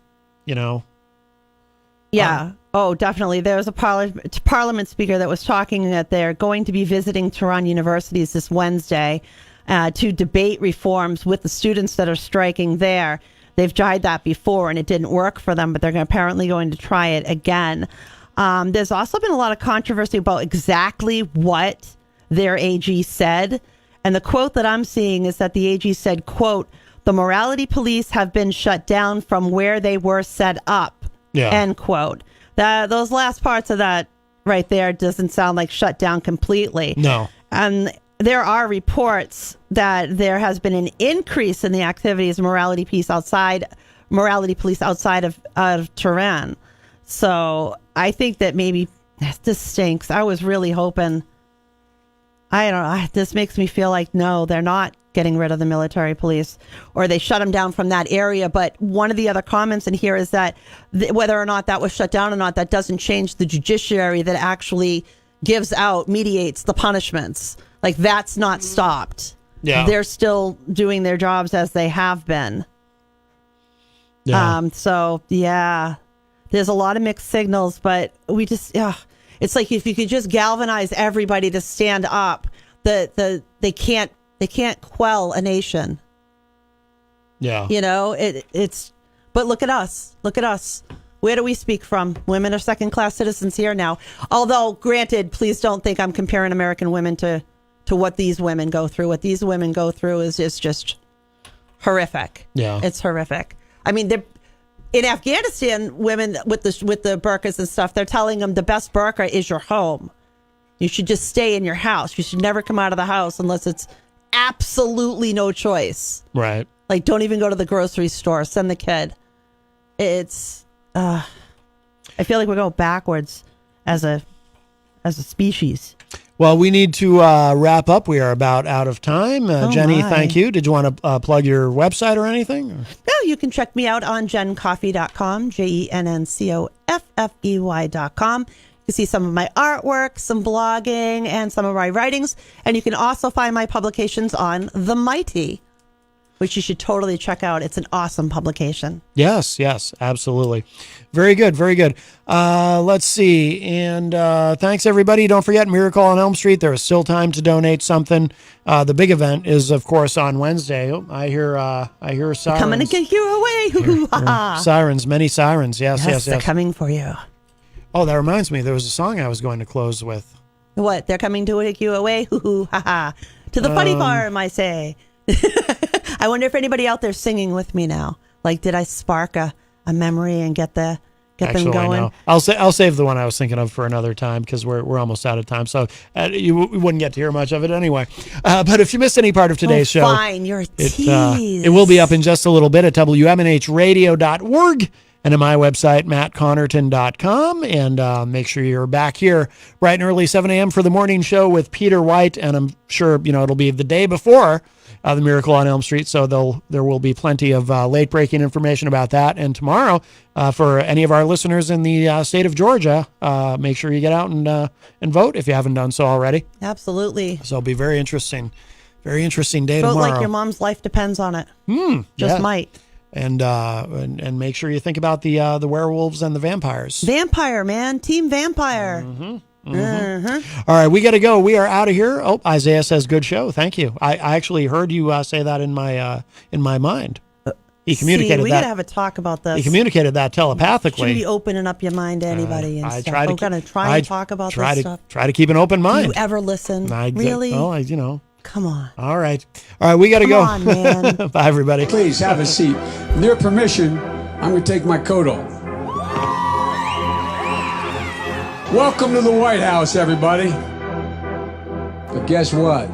S2: Yeah. Oh, definitely. There's a parliament speaker that was talking that they're going to be visiting Tehran universities this Wednesday to debate reforms with the students that are striking there. They've tried that before and it didn't work for them, but they're apparently going to try it again. There's also been a lot of controversy about exactly what their AG said. And the quote that I'm seeing is that the AG said, quote, the morality police have been shut down from where they were set up, end quote. Those last parts of that right there doesn't sound like shut down completely.
S5: No.
S2: And there are reports that there has been an increase in the activities of morality police outside of Tehran. So I think that maybe this stinks. I was really hoping, I don't know, this makes me feel like, no, they're not getting rid of the military police, or they shut them down from that area. But one of the other comments in here is that whether or not that was shut down or not, that doesn't change the judiciary that actually mediates the punishments. Like, that's not stopped.
S5: Yeah.
S2: They're still doing their jobs as they have been.
S5: Yeah.
S2: So, yeah, there's a lot of mixed signals, but we just, it's like if you could just galvanize everybody to stand up, they can't quell a nation.
S5: Yeah.
S2: But look at us. Where do we speak from? Women are second-class citizens here now. Although, granted, please don't think I'm comparing American women to what these women go through. What these women go through is just horrific.
S5: Yeah.
S2: It's horrific. I mean, in Afghanistan, women with the burqas and stuff, they're telling them the best burqa is your home. You should just stay in your house. You should never come out of the house unless it's absolutely no choice.
S5: Right.
S2: Like, don't even go to the grocery store. Send the kid. It's, I feel like we're going backwards as a species.
S5: Well, we need to wrap up. We are about out of time. Jenny, thank you. Did you want to plug your website or anything?
S2: No, you can check me out on jencoffey.com, JENNCOFFEY.com. You can see some of my artwork, some blogging, and some of my writings. And you can also find my publications on The Mighty, which you should totally check out. It's an awesome publication.
S5: Yes, absolutely. Very good, very good. Let's see. And thanks, everybody. Don't forget Miracle on Elm Street. There is still time to donate something. The big event is, of course, on Wednesday. Oh, I hear sirens.
S2: Coming to get you away.
S5: Sirens, many sirens. Yes.
S2: They're coming for you.
S5: Oh, that reminds me. There was a song I was going to close with.
S2: What? They're coming to take you away? To the funny farm, I say. I wonder if anybody out there singing with me now. Like, did I spark a memory and get them going?
S5: No. I'll save the one I was thinking of for another time because we're almost out of time. So you wouldn't get to hear much of it anyway. But if you missed any part of today's show,
S2: fine, you're a tease.
S5: It will be up in just a little bit at WMNHradio.org and at my website, mattconnerton.com. And make sure you're back here bright and early, 7 a.m. for the morning show with Peter White. And I'm sure, it'll be the day before the Miracle on Elm Street. So there will be plenty of late-breaking information about that. And tomorrow, for any of our listeners in the state of Georgia, make sure you get out and vote if you haven't done so already.
S2: Absolutely.
S5: So it'll be very interesting. Very interesting day
S2: Vote
S5: tomorrow.
S2: like your mom's life depends on it. Might.
S5: And make sure you think about the werewolves and the vampires.
S2: Vampire, man. Team Vampire.
S5: All right, we got to go. We are out of here. Oh, Isaiah says good show. Thank you. I actually heard you say that in my mind. He communicated
S2: we
S5: that.
S2: gotta have a talk about this.
S5: He communicated that
S2: Shouldn't
S5: telepathically.
S2: be opening up your mind to anybody and
S5: I
S2: stuff.
S5: try to
S2: We're gonna try and talk about this stuff.
S5: Try to keep an open
S2: Do
S5: mind.
S2: you ever listen?
S5: Well,
S2: Really?
S5: Come
S2: on.
S5: All right, we got to
S2: Come
S5: go.
S2: on, man.
S5: Bye, everybody.
S17: Please have a seat. With your permission, I'm going to take my coat off. Welcome to the White House, everybody. But guess what?